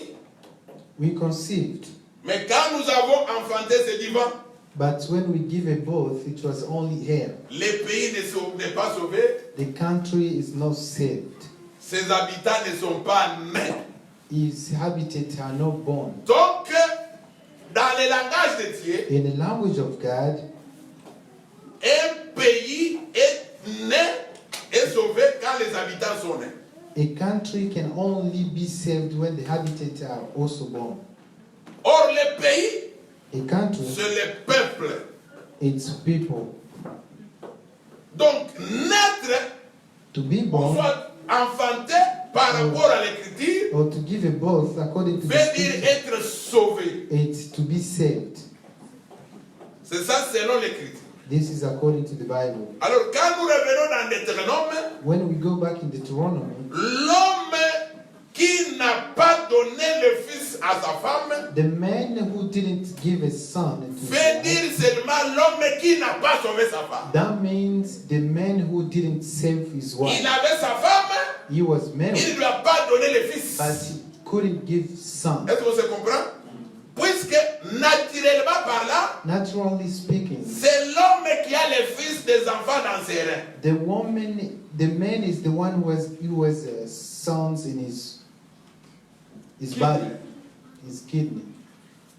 [SPEAKER 2] We conceived,
[SPEAKER 1] Mais quand nous avons enfanté, c'est du vent.
[SPEAKER 2] but when we give a birth, it was only air.
[SPEAKER 1] Le pays n'est pas sauvé.
[SPEAKER 2] The country is not saved.
[SPEAKER 1] Ses habitants ne sont pas nés.
[SPEAKER 2] Its habitats are not born.
[SPEAKER 1] Donc, dans le langage de Dieu,
[SPEAKER 2] In the language of God,
[SPEAKER 1] un pays est né et sauvé quand les habitants sont nés.
[SPEAKER 2] a country can only be saved when the habitats are also born.
[SPEAKER 1] Or, le pays,
[SPEAKER 2] A country,
[SPEAKER 1] c'est le peuple.
[SPEAKER 2] its people.
[SPEAKER 1] Donc, naître,
[SPEAKER 2] To be
[SPEAKER 1] ou
[SPEAKER 2] born
[SPEAKER 1] soit enfanté par rapport à l'écriture,
[SPEAKER 2] or to give a birth according to the
[SPEAKER 1] veut dire
[SPEAKER 2] scripture,
[SPEAKER 1] être sauvé.
[SPEAKER 2] it's to be saved.
[SPEAKER 1] C'est ça selon l'écriture.
[SPEAKER 2] This is according to the Bible.
[SPEAKER 1] Alors, quand nous revenons dans Deutéronome,
[SPEAKER 2] When we go back in Deuteronomy,
[SPEAKER 1] l'homme qui n'a pas donné le fils à sa femme,
[SPEAKER 2] the man who didn't give a son to his
[SPEAKER 1] veut
[SPEAKER 2] wife,
[SPEAKER 1] dire seulement l'homme qui n'a pas sauvé sa femme.
[SPEAKER 2] that means the man who didn't save his
[SPEAKER 1] Il
[SPEAKER 2] wife.
[SPEAKER 1] avait sa femme,
[SPEAKER 2] He was
[SPEAKER 1] il
[SPEAKER 2] married,
[SPEAKER 1] ne lui a pas donné le fils.
[SPEAKER 2] but he couldn't give son.
[SPEAKER 1] Est-ce qu'on se comprend? Puisque naturellement par là,
[SPEAKER 2] Naturally speaking,
[SPEAKER 1] c'est l'homme qui a le fils des enfants dans ses reins.
[SPEAKER 2] the man is the one who has sons in his body, his kidney,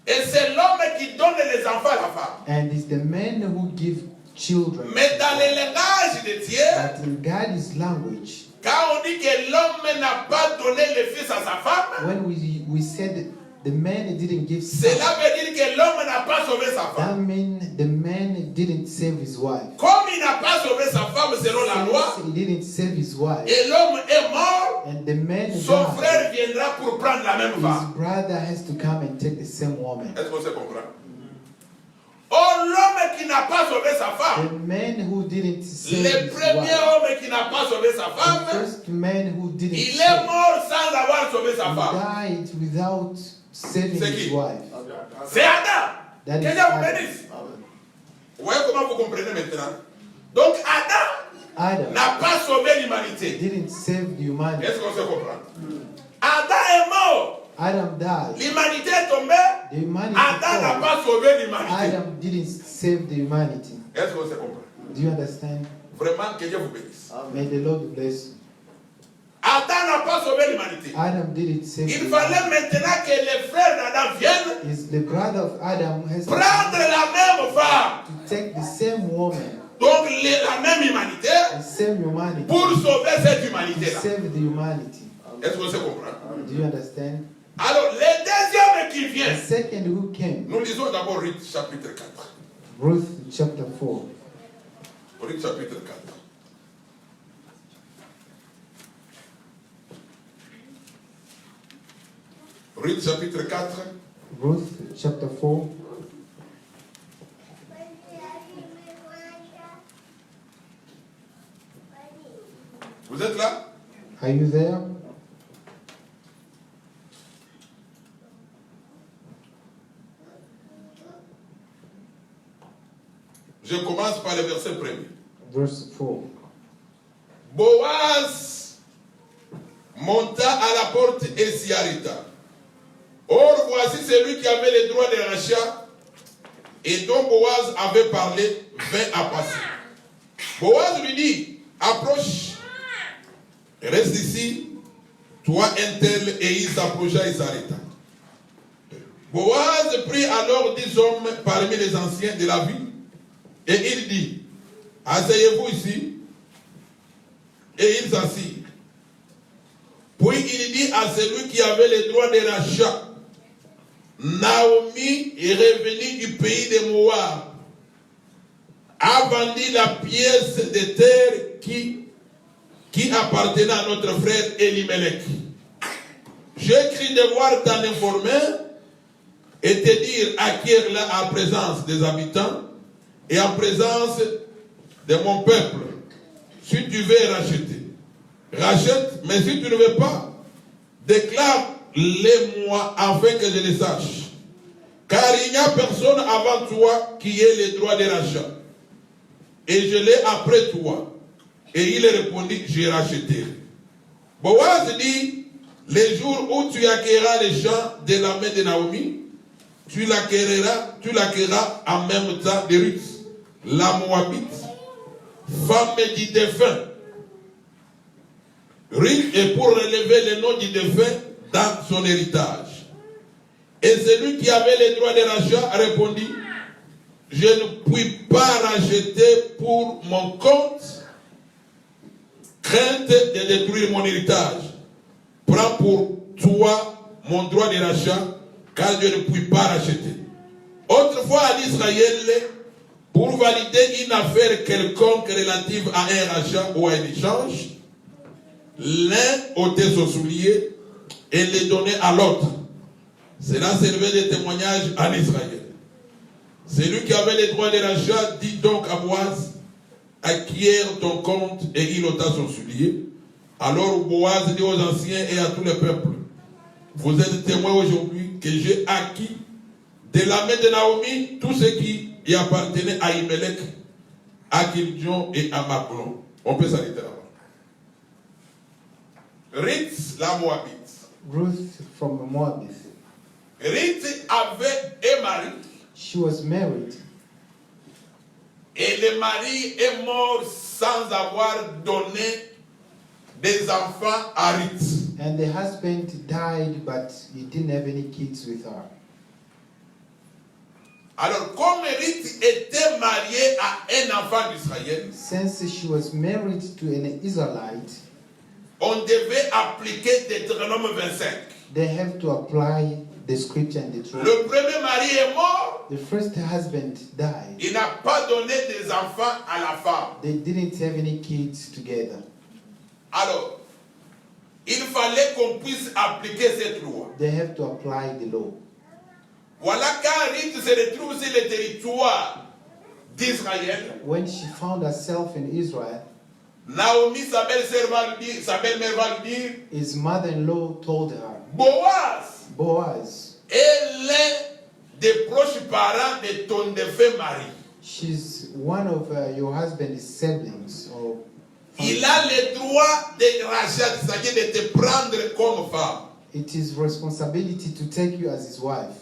[SPEAKER 1] Et c'est l'homme qui donne les enfants à la femme.
[SPEAKER 2] and it's the man who give children.
[SPEAKER 1] Mais dans le langage de Dieu,
[SPEAKER 2] But in God's language,
[SPEAKER 1] quand on dit que l'homme n'a pas donné le fils à sa femme,
[SPEAKER 2] when we said the man didn't give son,
[SPEAKER 1] cela veut dire que l'homme n'a pas sauvé sa
[SPEAKER 2] that
[SPEAKER 1] femme.
[SPEAKER 2] means the man didn't save his wife.
[SPEAKER 1] Comme il n'a pas sauvé sa femme selon la loi,
[SPEAKER 2] Since he didn't save his wife,
[SPEAKER 1] et l'homme est mort,
[SPEAKER 2] and the man
[SPEAKER 1] son
[SPEAKER 2] died,
[SPEAKER 1] frère viendra pour prendre la même
[SPEAKER 2] his
[SPEAKER 1] femme.
[SPEAKER 2] brother has to come and take the same woman.
[SPEAKER 1] Est-ce qu'on se comprend? Or, l'homme qui n'a pas sauvé sa femme,
[SPEAKER 2] The man who didn't save
[SPEAKER 1] le
[SPEAKER 2] his
[SPEAKER 1] premier
[SPEAKER 2] wife,
[SPEAKER 1] homme qui n'a pas sauvé sa
[SPEAKER 2] the
[SPEAKER 1] femme,
[SPEAKER 2] first man who didn't
[SPEAKER 1] il est
[SPEAKER 2] save,
[SPEAKER 1] mort sans avoir sauvé sa femme.
[SPEAKER 2] died without saving
[SPEAKER 1] C'est
[SPEAKER 2] his
[SPEAKER 1] qui?
[SPEAKER 2] wife.
[SPEAKER 1] C'est Adam.
[SPEAKER 2] That
[SPEAKER 1] Que
[SPEAKER 2] is
[SPEAKER 1] Dieu vous
[SPEAKER 2] Adam.
[SPEAKER 1] bénisse. Vous voyez comment vous comprenez maintenant? Donc Adam
[SPEAKER 2] Adam
[SPEAKER 1] n'a pas sauvé l'humanité.
[SPEAKER 2] didn't save the humanity.
[SPEAKER 1] Est-ce qu'on se comprend? Adam est mort.
[SPEAKER 2] Adam died.
[SPEAKER 1] L'humanité est tombée.
[SPEAKER 2] The humanity
[SPEAKER 1] Adam n'a
[SPEAKER 2] fell.
[SPEAKER 1] pas sauvé l'humanité.
[SPEAKER 2] Adam didn't save the humanity.
[SPEAKER 1] Est-ce qu'on se comprend?
[SPEAKER 2] Do you understand?
[SPEAKER 1] Vraiment, que Dieu vous bénisse.
[SPEAKER 2] May the Lord bless you.
[SPEAKER 1] Adam n'a pas sauvé l'humanité.
[SPEAKER 2] Adam didn't save
[SPEAKER 1] Il
[SPEAKER 2] the
[SPEAKER 1] fallait
[SPEAKER 2] humanity.
[SPEAKER 1] maintenant que les frères d'Adam viennent
[SPEAKER 2] Is the brother of Adam has
[SPEAKER 1] prendre la même femme,
[SPEAKER 2] to take the same woman,
[SPEAKER 1] donc la même humanité,
[SPEAKER 2] the same humanity,
[SPEAKER 1] pour sauver cette
[SPEAKER 2] to
[SPEAKER 1] humanité-là.
[SPEAKER 2] save the humanity.
[SPEAKER 1] Est-ce qu'on se comprend?
[SPEAKER 2] Do you understand?
[SPEAKER 1] Alors, le deuxième qui
[SPEAKER 2] The
[SPEAKER 1] vient,
[SPEAKER 2] second who came,
[SPEAKER 1] nous lisons d'abord Ruth chapitre 4.
[SPEAKER 2] Ruth chapter 4.
[SPEAKER 1] Ruth chapitre 4. Ruth chapitre 4.
[SPEAKER 2] Ruth chapter 4.
[SPEAKER 1] Vous êtes là?
[SPEAKER 2] Are you there?
[SPEAKER 1] Je commence par le verset premier.
[SPEAKER 2] Verse 4.
[SPEAKER 1] Boaz monta à la porte et s'y arrêta. Or, voici celui qui avait les droits de rachat et dont Boaz avait parlé vint à passer. Boaz lui dit, approche, reste ici, toi un tel, et il s'approcha et s'arrêta. Boaz prit alors 10 hommes parmi les anciens de la ville et il dit, asseyez-vous ici.
[SPEAKER 4] et il s'assire. Puis il dit à celui qui avait les droits de rachat, Naomi est revenue du pays de Moab, a vendu la pièce de terre qui appartenait à notre frère Elimelech. J'ai cru devoir t'en informer et te dire, acquiert-la en présence des habitants et en présence de mon peuple. Si tu veux racheter, rachète, mais si tu ne veux pas, déclare-les-moi afin que je les sache. Car il n'y a personne avant toi qui ait les droits de rachat. Et je l'ai après toi. Et il répondit, j'ai racheté. Boaz dit, les jours où tu acquerras les champs de la main de Naomi, tu l'acquerras en même temps de Ruth, la Moabite, femme du défunt. Ruth est pour relever le nom du défunt dans son héritage. Et celui qui avait les droits de rachat répondit, je ne puis pas racheter pour mon compte, crainte de détruire mon héritage. Prends pour toi mon droit de rachat, car je ne puis pas racheter. Autrefois en Israël, pour valider une affaire quelconque relative à un rachat ou à un échange, l'un ôtait son soulier et le donnait à l'autre. Cela servait de témoignage en Israël. Celui qui avait les droits de rachat dit donc à Boaz, acquiert ton compte, et il ôta son soulier. Alors Boaz dit aux anciens et à tout le peuple, vous êtes témoins aujourd'hui que j'ai acquis de la main de Naomi tout ce qui y appartenait à Imelech, à Kiljon et à Maglon. On peut s'arrêter là-bas. Ruth, la Moabite.
[SPEAKER 2] Ruth from Moab.
[SPEAKER 4] Ruth avait un mari.
[SPEAKER 2] She was married,
[SPEAKER 4] Et le mari est mort sans avoir donné des enfants à Ruth.
[SPEAKER 2] and the husband died, but he didn't have any kids with her.
[SPEAKER 4] Alors, comme Ruth était mariée à un enfant d'Israël,
[SPEAKER 2] Since she was married to an Israelite,
[SPEAKER 4] on devait appliquer Deutéronome 25.
[SPEAKER 2] they have to apply the scripture and the truth.
[SPEAKER 4] Le premier mari est mort,
[SPEAKER 2] The first husband died.
[SPEAKER 4] il n'a pas donné des enfants à la femme.
[SPEAKER 2] They didn't have any kids together.
[SPEAKER 4] Alors, il fallait qu'on puisse appliquer cette loi.
[SPEAKER 2] They have to apply the law.
[SPEAKER 4] Voilà quand Ruth se retrouve sur le territoire d'Israël.
[SPEAKER 2] When she found herself in Israel,
[SPEAKER 4] Naomi, sa belle-mère va lui dire,
[SPEAKER 2] his mother-in-law told her,
[SPEAKER 4] Boaz
[SPEAKER 2] Boaz,
[SPEAKER 4] est l'un des proches parents de ton défunt mari.
[SPEAKER 2] she's one of your husband's siblings. Or
[SPEAKER 4] Il a le droit de rachat, c'est-à-dire de te prendre comme femme.
[SPEAKER 2] it is responsibility to take you as his wife.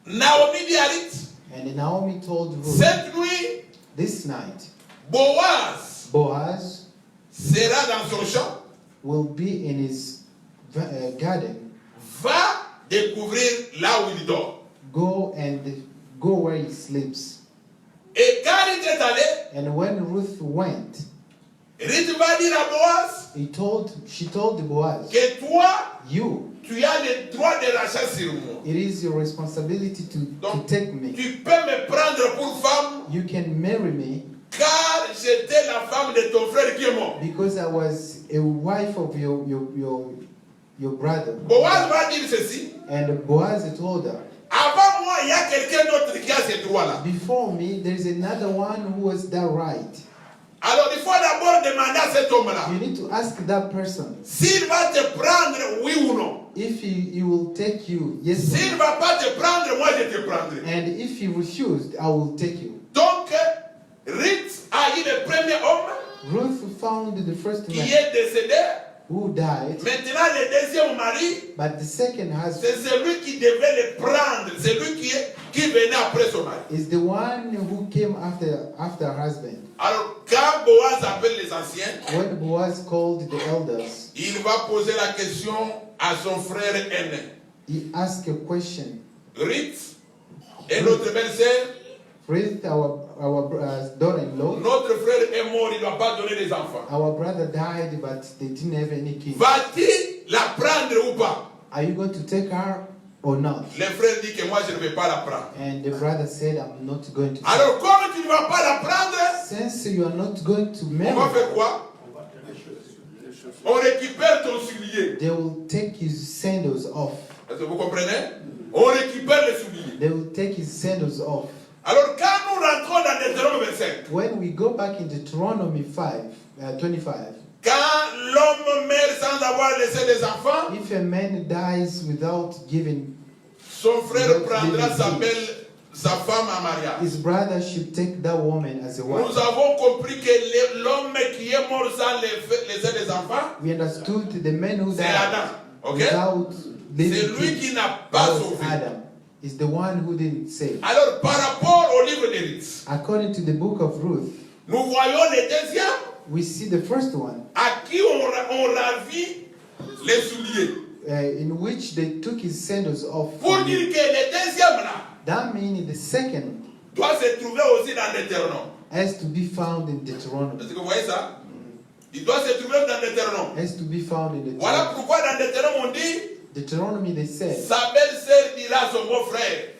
[SPEAKER 4] Naomi dit à Ruth,
[SPEAKER 2] And Naomi told Ruth,
[SPEAKER 4] cette nuit,
[SPEAKER 2] this night,
[SPEAKER 4] Boaz
[SPEAKER 2] Boaz
[SPEAKER 4] sera dans son champ,
[SPEAKER 2] will be in his garden.
[SPEAKER 4] va découvrir là où il dort.
[SPEAKER 2] Go where he sleeps.
[SPEAKER 4] Et quand Ruth est allée,
[SPEAKER 2] And when Ruth went,
[SPEAKER 4] Ruth va dire à Boaz
[SPEAKER 2] she told Boaz,
[SPEAKER 4] que toi,
[SPEAKER 2] you,
[SPEAKER 4] tu as le droit de rachat sur moi.
[SPEAKER 2] it is your responsibility to
[SPEAKER 4] Donc,
[SPEAKER 2] take me.
[SPEAKER 4] tu peux me prendre pour femme,
[SPEAKER 2] You can marry me
[SPEAKER 4] car j'étais la femme de ton frère qui est mort.
[SPEAKER 2] because I was a wife of your brother.
[SPEAKER 4] Boaz va dire ceci.
[SPEAKER 2] And Boaz told her,
[SPEAKER 4] Avant moi, il y a quelqu'un d'autre qui a ce droit-là.
[SPEAKER 2] before me, there is another one who has that right.
[SPEAKER 4] Alors, il faut d'abord demander à cet homme-là
[SPEAKER 2] You need to ask that person
[SPEAKER 4] s'il va te prendre, oui ou non.
[SPEAKER 2] if he will take you, yes or
[SPEAKER 4] S'il ne
[SPEAKER 2] no.
[SPEAKER 4] va pas te prendre, moi je te prendrai.
[SPEAKER 2] And if he refused, I will take you.
[SPEAKER 4] Donc, Ruth a eu le premier homme
[SPEAKER 2] Ruth found the first
[SPEAKER 4] qui
[SPEAKER 2] man
[SPEAKER 4] est décédé.
[SPEAKER 2] who died,
[SPEAKER 4] Maintenant, le deuxième mari,
[SPEAKER 2] but the second husband
[SPEAKER 4] c'est celui qui devait le prendre. C'est lui qui venait après son mari.
[SPEAKER 2] is the one who came after her husband.
[SPEAKER 4] Alors, quand Boaz appelle les anciens,
[SPEAKER 2] When Boaz called the elders,
[SPEAKER 4] il va poser la question à son frère aîné.
[SPEAKER 2] he asked a question.
[SPEAKER 4] Ruth et notre belle-sœur
[SPEAKER 2] Chris, our daughter-in-law,
[SPEAKER 4] Notre frère est mort, il ne va pas donner des enfants.
[SPEAKER 2] our brother died, but they didn't have any kids.
[SPEAKER 4] Va-t-il la prendre ou pas?
[SPEAKER 2] Are you going to take her or not?
[SPEAKER 4] Le frère dit que moi je ne vais pas la prendre.
[SPEAKER 2] And the brother said, I'm not going to.
[SPEAKER 4] Alors comme tu ne vas pas la prendre,
[SPEAKER 2] Since you are not going to
[SPEAKER 4] on
[SPEAKER 2] marry
[SPEAKER 4] va faire
[SPEAKER 2] her,
[SPEAKER 4] quoi? On récupère ton soulier.
[SPEAKER 2] they will take his sandals off.
[SPEAKER 4] Est-ce que vous comprenez? On récupère les souliers.
[SPEAKER 2] They will take his sandals off.
[SPEAKER 4] Alors quand nous rentrons dans Deutéronome 25,
[SPEAKER 2] When we go back in Deuteronomy 25,
[SPEAKER 4] quand l'homme meurt sans avoir laissé des enfants,
[SPEAKER 2] if a man dies without giving,
[SPEAKER 4] son frère
[SPEAKER 2] Without
[SPEAKER 4] prendra
[SPEAKER 2] leaving
[SPEAKER 4] sa femme en mariage.
[SPEAKER 2] his brother should take that woman as a wife.
[SPEAKER 4] Nous avons compris que l'homme qui est mort sans laisser des enfants,
[SPEAKER 2] We understood the man who
[SPEAKER 4] c'est
[SPEAKER 2] died
[SPEAKER 4] Adam. Ok?
[SPEAKER 2] without
[SPEAKER 4] C'est
[SPEAKER 2] leaving
[SPEAKER 4] lui
[SPEAKER 2] kids.
[SPEAKER 4] qui n'a
[SPEAKER 2] That
[SPEAKER 4] pas
[SPEAKER 2] was
[SPEAKER 4] sauvé.
[SPEAKER 2] Adam. Is the one who didn't save.
[SPEAKER 4] Alors par rapport au livre des Rites,
[SPEAKER 2] According to the book of Ruth,
[SPEAKER 4] nous voyons le deuxième
[SPEAKER 2] we see the first one
[SPEAKER 4] à qui on ravit les souliers.
[SPEAKER 2] in which they took his sandals off.
[SPEAKER 4] Pour dire que le deuxième là
[SPEAKER 2] That means the second
[SPEAKER 4] doit se trouver aussi dans Deutéronome.
[SPEAKER 2] has to be found in Deuteronomy.
[SPEAKER 4] Est-ce que vous voyez ça? Il doit se trouver dans Deutéronome.
[SPEAKER 2] Has to be found in
[SPEAKER 4] Voilà
[SPEAKER 2] Deuteronomy.
[SPEAKER 4] pourquoi dans Deutéronome on dit
[SPEAKER 2] Deuteronomy, they said,
[SPEAKER 4] sa belle-sœur dira à son beau-frère,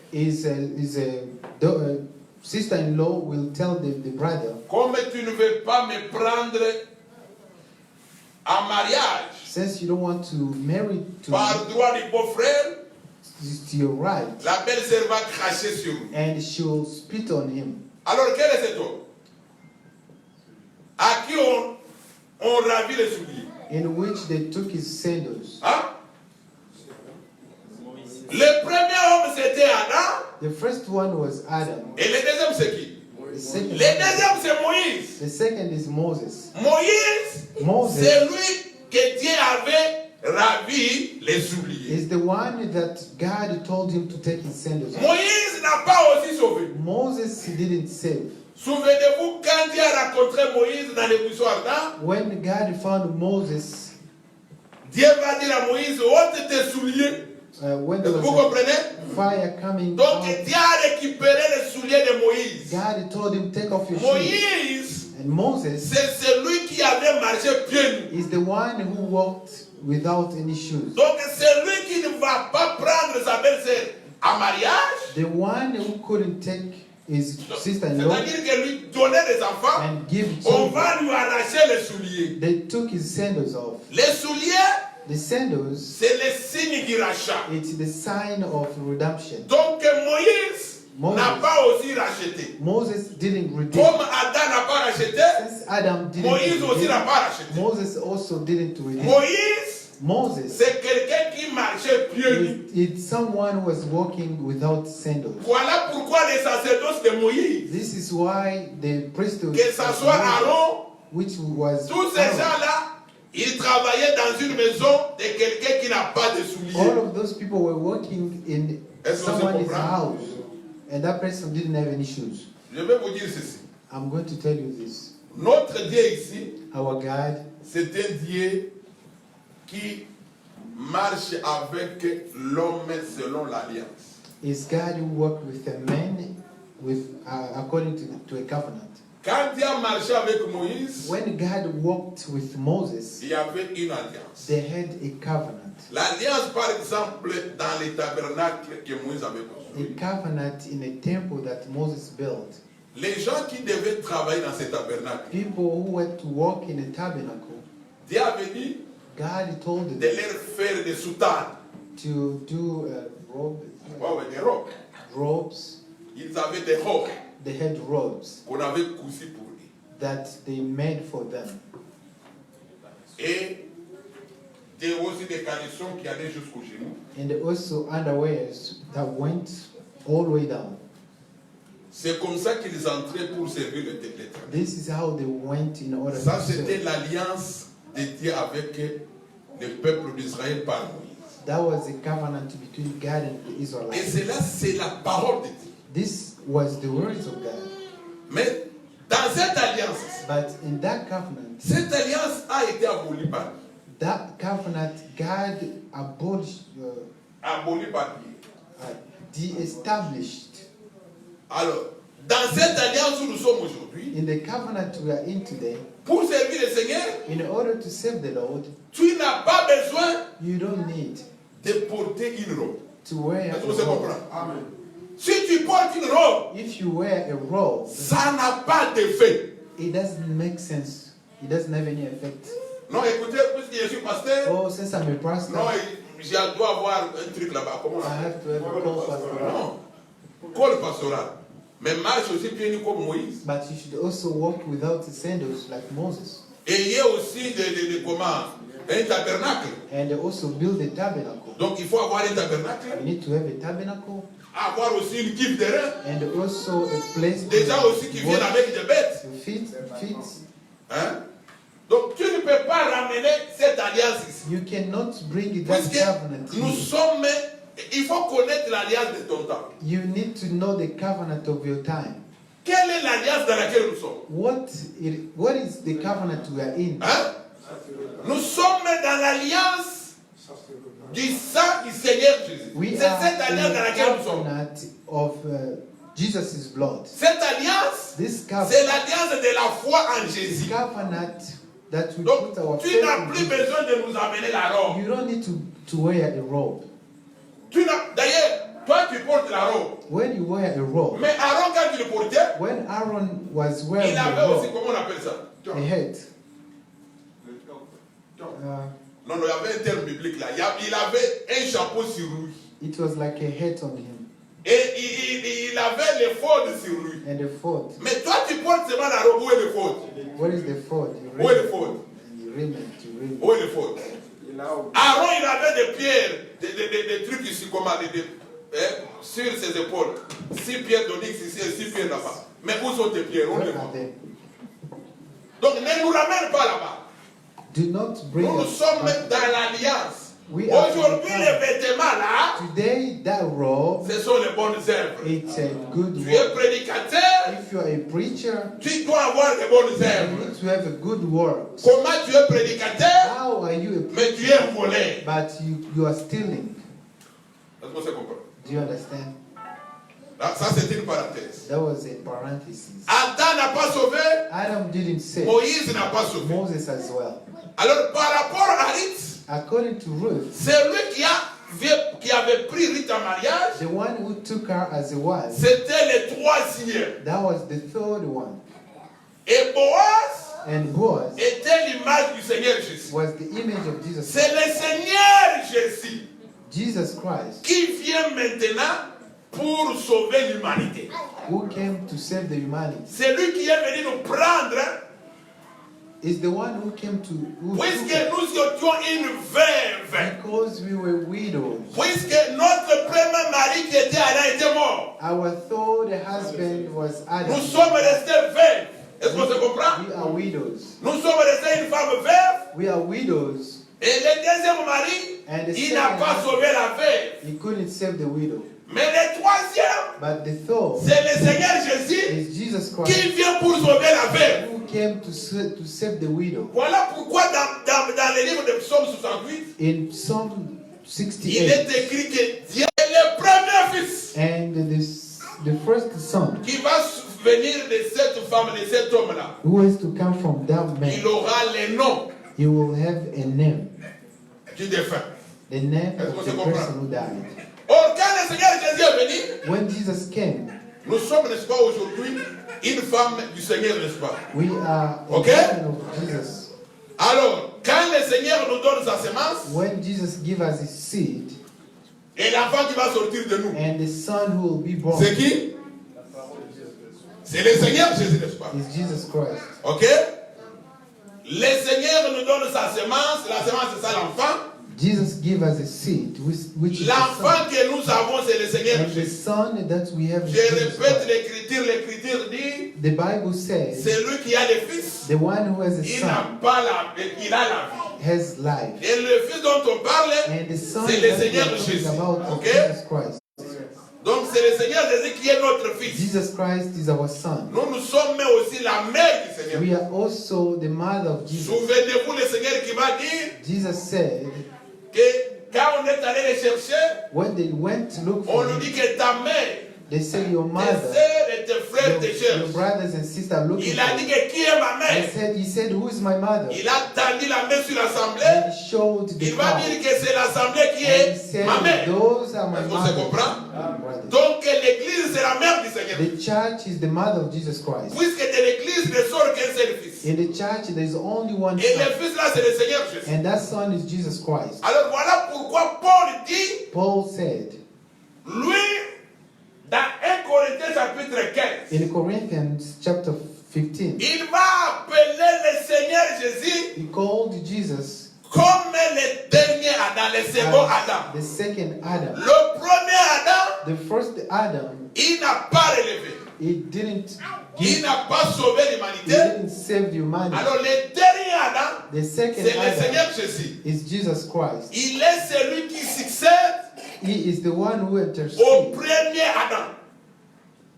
[SPEAKER 2] sister-in-law will tell the brother,
[SPEAKER 4] comme tu ne veux pas me prendre en mariage
[SPEAKER 2] since you don't want to marry to
[SPEAKER 4] par droit du beau-frère,
[SPEAKER 2] your right,
[SPEAKER 4] la belle-sœur va cracher sur lui.
[SPEAKER 2] and she'll spit on him.
[SPEAKER 4] Alors quel est cet homme à qui on ravit les souliers?
[SPEAKER 2] In which they took his sandals.
[SPEAKER 4] Hein? Le premier homme c'était Adam
[SPEAKER 2] The first one was Adam.
[SPEAKER 4] et le deuxième c'est qui?
[SPEAKER 2] The second,
[SPEAKER 4] Le deuxième c'est Moïse.
[SPEAKER 2] the second is Moses.
[SPEAKER 4] Moïse,
[SPEAKER 2] Moses
[SPEAKER 4] c'est lui que Dieu avait ravi les souliers.
[SPEAKER 2] is the one that God told him to take his sandals off.
[SPEAKER 4] Moïse n'a pas aussi sauvé.
[SPEAKER 2] Moses he didn't save.
[SPEAKER 4] Souvenez-vous quand Dieu a rencontré Moïse dans les buissons ardents,
[SPEAKER 2] When God found Moses,
[SPEAKER 4] Dieu va dire à Moïse, ôte tes souliers.
[SPEAKER 2] when there
[SPEAKER 4] Vous
[SPEAKER 2] was
[SPEAKER 4] comprenez?
[SPEAKER 2] a fire coming
[SPEAKER 4] Donc
[SPEAKER 2] out,
[SPEAKER 4] Dieu a récupéré les souliers de Moïse.
[SPEAKER 2] God told him, take off your shoes.
[SPEAKER 4] Moïse,
[SPEAKER 2] And Moses
[SPEAKER 4] c'est celui qui avait marché pieds nus.
[SPEAKER 2] is the one who walked without any shoes.
[SPEAKER 4] Donc c'est lui qui ne va pas prendre sa belle-sœur en mariage.
[SPEAKER 2] The one who couldn't take his sister-in-law
[SPEAKER 4] C'est-à-dire que lui donner des enfants,
[SPEAKER 2] and give
[SPEAKER 4] on
[SPEAKER 2] children,
[SPEAKER 4] va lui arracher les souliers.
[SPEAKER 2] they took his sandals off.
[SPEAKER 4] Les souliers,
[SPEAKER 2] The sandals,
[SPEAKER 4] c'est le signe du rachat.
[SPEAKER 2] it's the sign of redemption.
[SPEAKER 4] Donc Moïse
[SPEAKER 2] Moses.
[SPEAKER 4] n'a pas aussi racheté.
[SPEAKER 2] Moses didn't redeem.
[SPEAKER 4] Comme Adam n'a pas racheté,
[SPEAKER 2] Since Adam didn't
[SPEAKER 4] Moïse aussi n'a
[SPEAKER 2] redeem,
[SPEAKER 4] pas racheté.
[SPEAKER 2] Moses also didn't redeem.
[SPEAKER 4] Moïse,
[SPEAKER 2] Moses
[SPEAKER 4] c'est quelqu'un qui marchait pieds nus.
[SPEAKER 2] is someone who was walking without sandals.
[SPEAKER 4] Voilà pourquoi les sacerdoces de Moïse,
[SPEAKER 2] This is why the priesthood,
[SPEAKER 4] que ce soit Aaron,
[SPEAKER 2] which was
[SPEAKER 4] tous ces
[SPEAKER 2] Aaron,
[SPEAKER 4] gens-là, ils travaillaient dans une maison de quelqu'un qui n'a pas de
[SPEAKER 2] all
[SPEAKER 4] souliers.
[SPEAKER 2] of those people were working in
[SPEAKER 4] Est-ce que vous
[SPEAKER 2] someone's
[SPEAKER 4] comprenez?
[SPEAKER 2] house, and that person didn't have any shoes.
[SPEAKER 4] Je vais vous dire ceci.
[SPEAKER 2] I'm going to tell you this.
[SPEAKER 4] Notre Dieu ici,
[SPEAKER 2] Our God
[SPEAKER 4] c'est un Dieu qui marche avec l'homme selon l'alliance.
[SPEAKER 2] is God who worked with a man with according to a covenant.
[SPEAKER 4] Quand Dieu a marché avec Moïse,
[SPEAKER 2] When God walked with Moses,
[SPEAKER 4] il y avait une alliance.
[SPEAKER 2] they had a covenant.
[SPEAKER 4] L'alliance, par exemple, dans les tabernacles que Moïse avait construits.
[SPEAKER 2] A covenant in a temple that Moses built.
[SPEAKER 4] Les gens qui devaient travailler dans ces tabernacles,
[SPEAKER 2] People who were to walk in a tabernacle,
[SPEAKER 4] Dieu avait dit
[SPEAKER 2] God told
[SPEAKER 4] de
[SPEAKER 2] them
[SPEAKER 4] leur faire des soutanes,
[SPEAKER 2] to do
[SPEAKER 4] des robes.
[SPEAKER 2] robes.
[SPEAKER 4] Ils avaient des robes
[SPEAKER 2] They had robes
[SPEAKER 4] qu'on avait cousues pour eux.
[SPEAKER 2] that they made for them.
[SPEAKER 4] Et aussi des caleçons qui allaient jusqu'aux genoux.
[SPEAKER 2] And also underwears that went all the way down.
[SPEAKER 4] C'est comme ça qu'ils entraient pour servir l'Éternel.
[SPEAKER 2] This is how they went in order
[SPEAKER 4] Ça,
[SPEAKER 2] to
[SPEAKER 4] c'était
[SPEAKER 2] serve.
[SPEAKER 4] l'alliance de Dieu avec le peuple d'Israël par Moïse.
[SPEAKER 2] That was a covenant between God and the
[SPEAKER 4] Et
[SPEAKER 2] Israelites.
[SPEAKER 4] cela, c'est la parole de Dieu.
[SPEAKER 2] This was the words of God.
[SPEAKER 4] Mais dans cette alliance,
[SPEAKER 2] But in that covenant,
[SPEAKER 4] cette alliance a été abolie par lui.
[SPEAKER 2] that covenant, God abolished,
[SPEAKER 4] Abolie par lui.
[SPEAKER 2] de-established.
[SPEAKER 4] Alors, dans cette alliance où nous sommes aujourd'hui,
[SPEAKER 2] In the covenant we are in today,
[SPEAKER 4] pour servir le Seigneur,
[SPEAKER 2] in order to serve the Lord,
[SPEAKER 4] tu n'as pas besoin
[SPEAKER 2] you don't need
[SPEAKER 4] de porter une robe.
[SPEAKER 2] to wear
[SPEAKER 4] Est-ce
[SPEAKER 2] a
[SPEAKER 4] que vous
[SPEAKER 2] robe.
[SPEAKER 4] comprenez?
[SPEAKER 3] Amen.
[SPEAKER 4] Si tu portes une robe,
[SPEAKER 2] If you wear a robe,
[SPEAKER 4] ça n'a pas d'effet.
[SPEAKER 2] it doesn't make sense. It doesn't have any effect.
[SPEAKER 4] Non, écoutez, puisque je suis pasteur,
[SPEAKER 2] Oh, since I'm a pastor,
[SPEAKER 4] non, je dois avoir un truc là-bas. Comment on
[SPEAKER 2] I
[SPEAKER 4] appelle?
[SPEAKER 2] have to have a call pastoral.
[SPEAKER 4] Non, col pastoral. Mais marche aussi pieds nus comme Moïse.
[SPEAKER 2] But you should also walk without sandals like Moses.
[SPEAKER 4] Ayez aussi comment? Un tabernacle.
[SPEAKER 2] And also build a tabernacle.
[SPEAKER 4] Donc il faut avoir un tabernacle,
[SPEAKER 2] You need to have a tabernacle
[SPEAKER 4] avoir aussi une cuve de rein.
[SPEAKER 2] and also a place
[SPEAKER 4] Des gens aussi qui viennent avec des bêtes.
[SPEAKER 2] to feet.
[SPEAKER 4] Hein? Donc tu ne peux pas ramener cette alliance ici.
[SPEAKER 2] You cannot bring that
[SPEAKER 4] Puisque
[SPEAKER 2] covenant
[SPEAKER 4] nous
[SPEAKER 2] here.
[SPEAKER 4] sommes, il faut connaître l'alliance de ton temps.
[SPEAKER 2] You need to know the covenant of your time.
[SPEAKER 4] Quelle est l'alliance dans laquelle nous sommes?
[SPEAKER 2] What is the covenant we are in?
[SPEAKER 4] Hein? Nous sommes dans l'alliance du sang du Seigneur Jésus.
[SPEAKER 2] We
[SPEAKER 4] C'est
[SPEAKER 2] are
[SPEAKER 4] cette
[SPEAKER 2] in
[SPEAKER 4] alliance dans laquelle nous
[SPEAKER 2] the
[SPEAKER 4] sommes.
[SPEAKER 2] covenant of Jesus' blood.
[SPEAKER 4] Cette alliance,
[SPEAKER 2] This
[SPEAKER 4] c'est
[SPEAKER 2] covenant,
[SPEAKER 4] l'alliance de la foi en
[SPEAKER 2] this
[SPEAKER 4] Jésus.
[SPEAKER 2] covenant that we
[SPEAKER 4] Donc,
[SPEAKER 2] put our
[SPEAKER 4] tu
[SPEAKER 2] faith
[SPEAKER 4] n'as
[SPEAKER 2] in
[SPEAKER 4] plus
[SPEAKER 2] Jesus.
[SPEAKER 4] besoin de nous amener la robe.
[SPEAKER 2] You don't need to wear a robe.
[SPEAKER 4] D'ailleurs, toi, tu portes la robe.
[SPEAKER 2] When you wear a robe,
[SPEAKER 4] Mais Aaron, quand il le portait,
[SPEAKER 2] when Aaron was wearing
[SPEAKER 4] il
[SPEAKER 2] a
[SPEAKER 4] avait aussi,
[SPEAKER 2] robe,
[SPEAKER 4] comment on appelle ça?
[SPEAKER 2] a hat,
[SPEAKER 4] Non, il y avait un terme biblique là. Il avait un chapeau sur lui.
[SPEAKER 2] it was like a hat on him
[SPEAKER 4] Et il avait les folds sur lui.
[SPEAKER 2] and a fold.
[SPEAKER 4] Mais toi, tu portes seulement la robe. Où est le fold?
[SPEAKER 2] What is the fold?
[SPEAKER 4] Où est le fold?
[SPEAKER 2] You rim it, you rim it.
[SPEAKER 4] Où est le fold? Aaron, il avait des pierres, des trucs ici, comment, sur ses épaules. 6 pierres d'onyx ici et 6 pierres là-bas. Mais où sont tes pierres? On
[SPEAKER 2] Where
[SPEAKER 4] les
[SPEAKER 2] are
[SPEAKER 4] voit.
[SPEAKER 2] they?
[SPEAKER 4] Donc ne nous ramène pas là-bas.
[SPEAKER 2] Do not bring
[SPEAKER 4] Nous
[SPEAKER 2] us
[SPEAKER 4] sommes
[SPEAKER 2] back.
[SPEAKER 4] dans l'alliance.
[SPEAKER 2] We are
[SPEAKER 4] Aujourd'hui,
[SPEAKER 2] in the
[SPEAKER 4] les vêtements là,
[SPEAKER 2] Today, that robe,
[SPEAKER 4] ce sont les bonnes œuvres.
[SPEAKER 2] it's a good
[SPEAKER 4] Tu es
[SPEAKER 2] work.
[SPEAKER 4] prédicateur,
[SPEAKER 2] If you are a preacher,
[SPEAKER 4] tu dois avoir les bonnes
[SPEAKER 2] you
[SPEAKER 4] œuvres.
[SPEAKER 2] need to have a good work.
[SPEAKER 4] Comment tu es prédicateur,
[SPEAKER 2] How are you a
[SPEAKER 4] mais tu
[SPEAKER 2] preacher,
[SPEAKER 4] es volé?
[SPEAKER 2] but you are stealing?
[SPEAKER 4] Est-ce que c'est compris?
[SPEAKER 2] Do you understand?
[SPEAKER 4] Là, ça, c'est une parenthèse.
[SPEAKER 2] That was a parenthesis.
[SPEAKER 4] Adam n'a pas sauvé,
[SPEAKER 2] Adam didn't say.
[SPEAKER 4] Moïse n'a pas sauvé.
[SPEAKER 2] Moses as well.
[SPEAKER 4] Alors, par rapport à Ruth,
[SPEAKER 2] According to Ruth,
[SPEAKER 4] c'est lui qui avait pris Ruth en mariage.
[SPEAKER 2] the one who took her as a wife,
[SPEAKER 4] C'était le troisième.
[SPEAKER 2] that was the third one.
[SPEAKER 4] Et Boaz
[SPEAKER 2] And Boaz
[SPEAKER 4] était l'image du Seigneur Jésus.
[SPEAKER 2] was the image of Jesus.
[SPEAKER 4] C'est le Seigneur Jésus
[SPEAKER 2] Jesus Christ,
[SPEAKER 4] qui vient maintenant pour sauver l'humanité.
[SPEAKER 2] who came to save the humanity,
[SPEAKER 4] C'est lui qui est venu nous prendre,
[SPEAKER 2] is the one who came to who
[SPEAKER 4] puisque
[SPEAKER 2] took us,
[SPEAKER 4] nous étions une veuve,
[SPEAKER 2] because we were widows.
[SPEAKER 4] puisque notre premier mari qui était Adam était mort.
[SPEAKER 2] Our third husband was Adam.
[SPEAKER 4] Nous sommes restés veuves. Est-ce qu'on se comprend?
[SPEAKER 2] We are widows.
[SPEAKER 4] Nous sommes restés une femme veuve.
[SPEAKER 2] We are widows.
[SPEAKER 4] Et le deuxième mari,
[SPEAKER 2] And the
[SPEAKER 4] il n'a
[SPEAKER 2] second
[SPEAKER 4] pas
[SPEAKER 2] husband,
[SPEAKER 4] sauvé la veuve.
[SPEAKER 2] he couldn't save the widow.
[SPEAKER 4] Mais le troisième,
[SPEAKER 2] But the third
[SPEAKER 4] c'est le Seigneur Jésus
[SPEAKER 2] is Jesus
[SPEAKER 4] qui
[SPEAKER 2] Christ,
[SPEAKER 4] vient pour sauver la veuve.
[SPEAKER 2] who came to save the widow.
[SPEAKER 4] Voilà pourquoi dans le livre de Psaume 68,
[SPEAKER 2] In Psalm
[SPEAKER 4] il
[SPEAKER 2] 68,
[SPEAKER 4] est écrit que Dieu est le premier fils
[SPEAKER 2] and the first son
[SPEAKER 4] qui va venir de cette femme, de cet homme-là.
[SPEAKER 2] who is to come from that
[SPEAKER 4] Il
[SPEAKER 2] man,
[SPEAKER 4] aura le nom
[SPEAKER 2] he will have a name,
[SPEAKER 4] du défunt.
[SPEAKER 2] the name
[SPEAKER 4] Est-ce
[SPEAKER 2] of
[SPEAKER 4] qu'on
[SPEAKER 2] the
[SPEAKER 4] se comprend?
[SPEAKER 2] person who died.
[SPEAKER 4] Or, quand le Seigneur Jésus est venu,
[SPEAKER 2] When Jesus came,
[SPEAKER 4] nous sommes, n'est-ce pas, aujourd'hui, une femme du Seigneur, n'est-ce pas?
[SPEAKER 2] we are a
[SPEAKER 4] Okay.
[SPEAKER 2] person of Jesus.
[SPEAKER 4] Alors, quand le Seigneur nous donne sa semence,
[SPEAKER 2] When Jesus gives us his seed,
[SPEAKER 4] et l'enfant qui va sortir de nous,
[SPEAKER 2] and the son who will be born
[SPEAKER 4] c'est qui? C'est le Seigneur Jésus, n'est-ce pas?
[SPEAKER 2] is Jesus Christ.
[SPEAKER 4] Ok? Le Seigneur nous donne sa semence. La semence, c'est ça l'enfant.
[SPEAKER 2] Jesus gives us a seed, which is the
[SPEAKER 4] L'enfant
[SPEAKER 2] son.
[SPEAKER 4] que nous avons, c'est le Seigneur
[SPEAKER 2] And the
[SPEAKER 4] Jésus.
[SPEAKER 2] son that we have is
[SPEAKER 4] Je
[SPEAKER 2] Jesus
[SPEAKER 4] répète
[SPEAKER 2] Christ.
[SPEAKER 4] l'écriture dit,
[SPEAKER 2] The Bible says,
[SPEAKER 4] c'est lui qui a le fils.
[SPEAKER 2] the one who has a
[SPEAKER 4] Il
[SPEAKER 2] son
[SPEAKER 4] n'a pas il a la vie.
[SPEAKER 2] has life.
[SPEAKER 4] Et le fils dont on parle,
[SPEAKER 2] And the son
[SPEAKER 4] c'est
[SPEAKER 2] that
[SPEAKER 4] le
[SPEAKER 2] we
[SPEAKER 4] Seigneur
[SPEAKER 2] are talking
[SPEAKER 4] Jésus.
[SPEAKER 2] about is
[SPEAKER 4] Ok?
[SPEAKER 2] Jesus Christ.
[SPEAKER 4] Donc c'est le Seigneur Jésus qui est notre fils.
[SPEAKER 2] Jesus Christ is our son.
[SPEAKER 4] Nous sommes aussi la mère du Seigneur.
[SPEAKER 2] We are also the mother of Jesus.
[SPEAKER 4] Souvenez-vous le Seigneur qui va dire
[SPEAKER 2] Jesus said,
[SPEAKER 4] que quand on est allé les chercher,
[SPEAKER 2] when they went to look
[SPEAKER 4] on
[SPEAKER 2] for
[SPEAKER 4] nous
[SPEAKER 2] him,
[SPEAKER 4] dit que ta mère
[SPEAKER 2] They said, your
[SPEAKER 4] tes
[SPEAKER 2] mother,
[SPEAKER 4] sœurs et tes frères te
[SPEAKER 2] your
[SPEAKER 4] cherchent.
[SPEAKER 2] brothers and sisters are looking
[SPEAKER 4] Il a
[SPEAKER 2] for
[SPEAKER 4] dit
[SPEAKER 2] you.
[SPEAKER 4] que qui est ma mère?
[SPEAKER 2] He said, who is my mother?
[SPEAKER 4] Il a tendu la main sur l'assemblée.
[SPEAKER 2] And he showed the
[SPEAKER 4] Il va
[SPEAKER 2] crowd.
[SPEAKER 4] dire que c'est l'assemblée qui
[SPEAKER 2] And he
[SPEAKER 4] est
[SPEAKER 2] said,
[SPEAKER 4] ma mère.
[SPEAKER 2] those are my
[SPEAKER 4] Est-ce qu'on se
[SPEAKER 2] mothers
[SPEAKER 4] comprend?
[SPEAKER 2] and brothers.
[SPEAKER 4] Donc l'église c'est la mère du Seigneur.
[SPEAKER 2] The church is the mother of Jesus Christ.
[SPEAKER 4] Puisque de l'église ne sort qu'un seul fils.
[SPEAKER 2] In the church, there is only one
[SPEAKER 4] Et le
[SPEAKER 2] son.
[SPEAKER 4] fils là c'est le Seigneur Jésus.
[SPEAKER 2] And that son is Jesus Christ.
[SPEAKER 4] Alors voilà pourquoi Paul dit,
[SPEAKER 2] Paul said
[SPEAKER 4] lui, dans 1 Corinthiens chapitre 15,
[SPEAKER 2] in Corinthians chapter 15,
[SPEAKER 4] il va appeler le Seigneur Jésus
[SPEAKER 2] he called Jesus
[SPEAKER 4] comme le dernier Adam, le second Adam.
[SPEAKER 2] as the second Adam.
[SPEAKER 4] Le premier Adam,
[SPEAKER 2] The first Adam,
[SPEAKER 4] il n'a pas relevé.
[SPEAKER 2] he didn't
[SPEAKER 4] Il
[SPEAKER 2] give,
[SPEAKER 4] n'a pas sauvé
[SPEAKER 2] he
[SPEAKER 4] l'humanité.
[SPEAKER 2] didn't save humanity.
[SPEAKER 4] Alors le dernier Adam,
[SPEAKER 2] The second
[SPEAKER 4] c'est le
[SPEAKER 2] Adam
[SPEAKER 4] Seigneur Jésus.
[SPEAKER 2] is Jesus Christ.
[SPEAKER 4] Il est celui qui succède
[SPEAKER 2] He is the one who
[SPEAKER 4] au
[SPEAKER 2] intercedes.
[SPEAKER 4] premier Adam.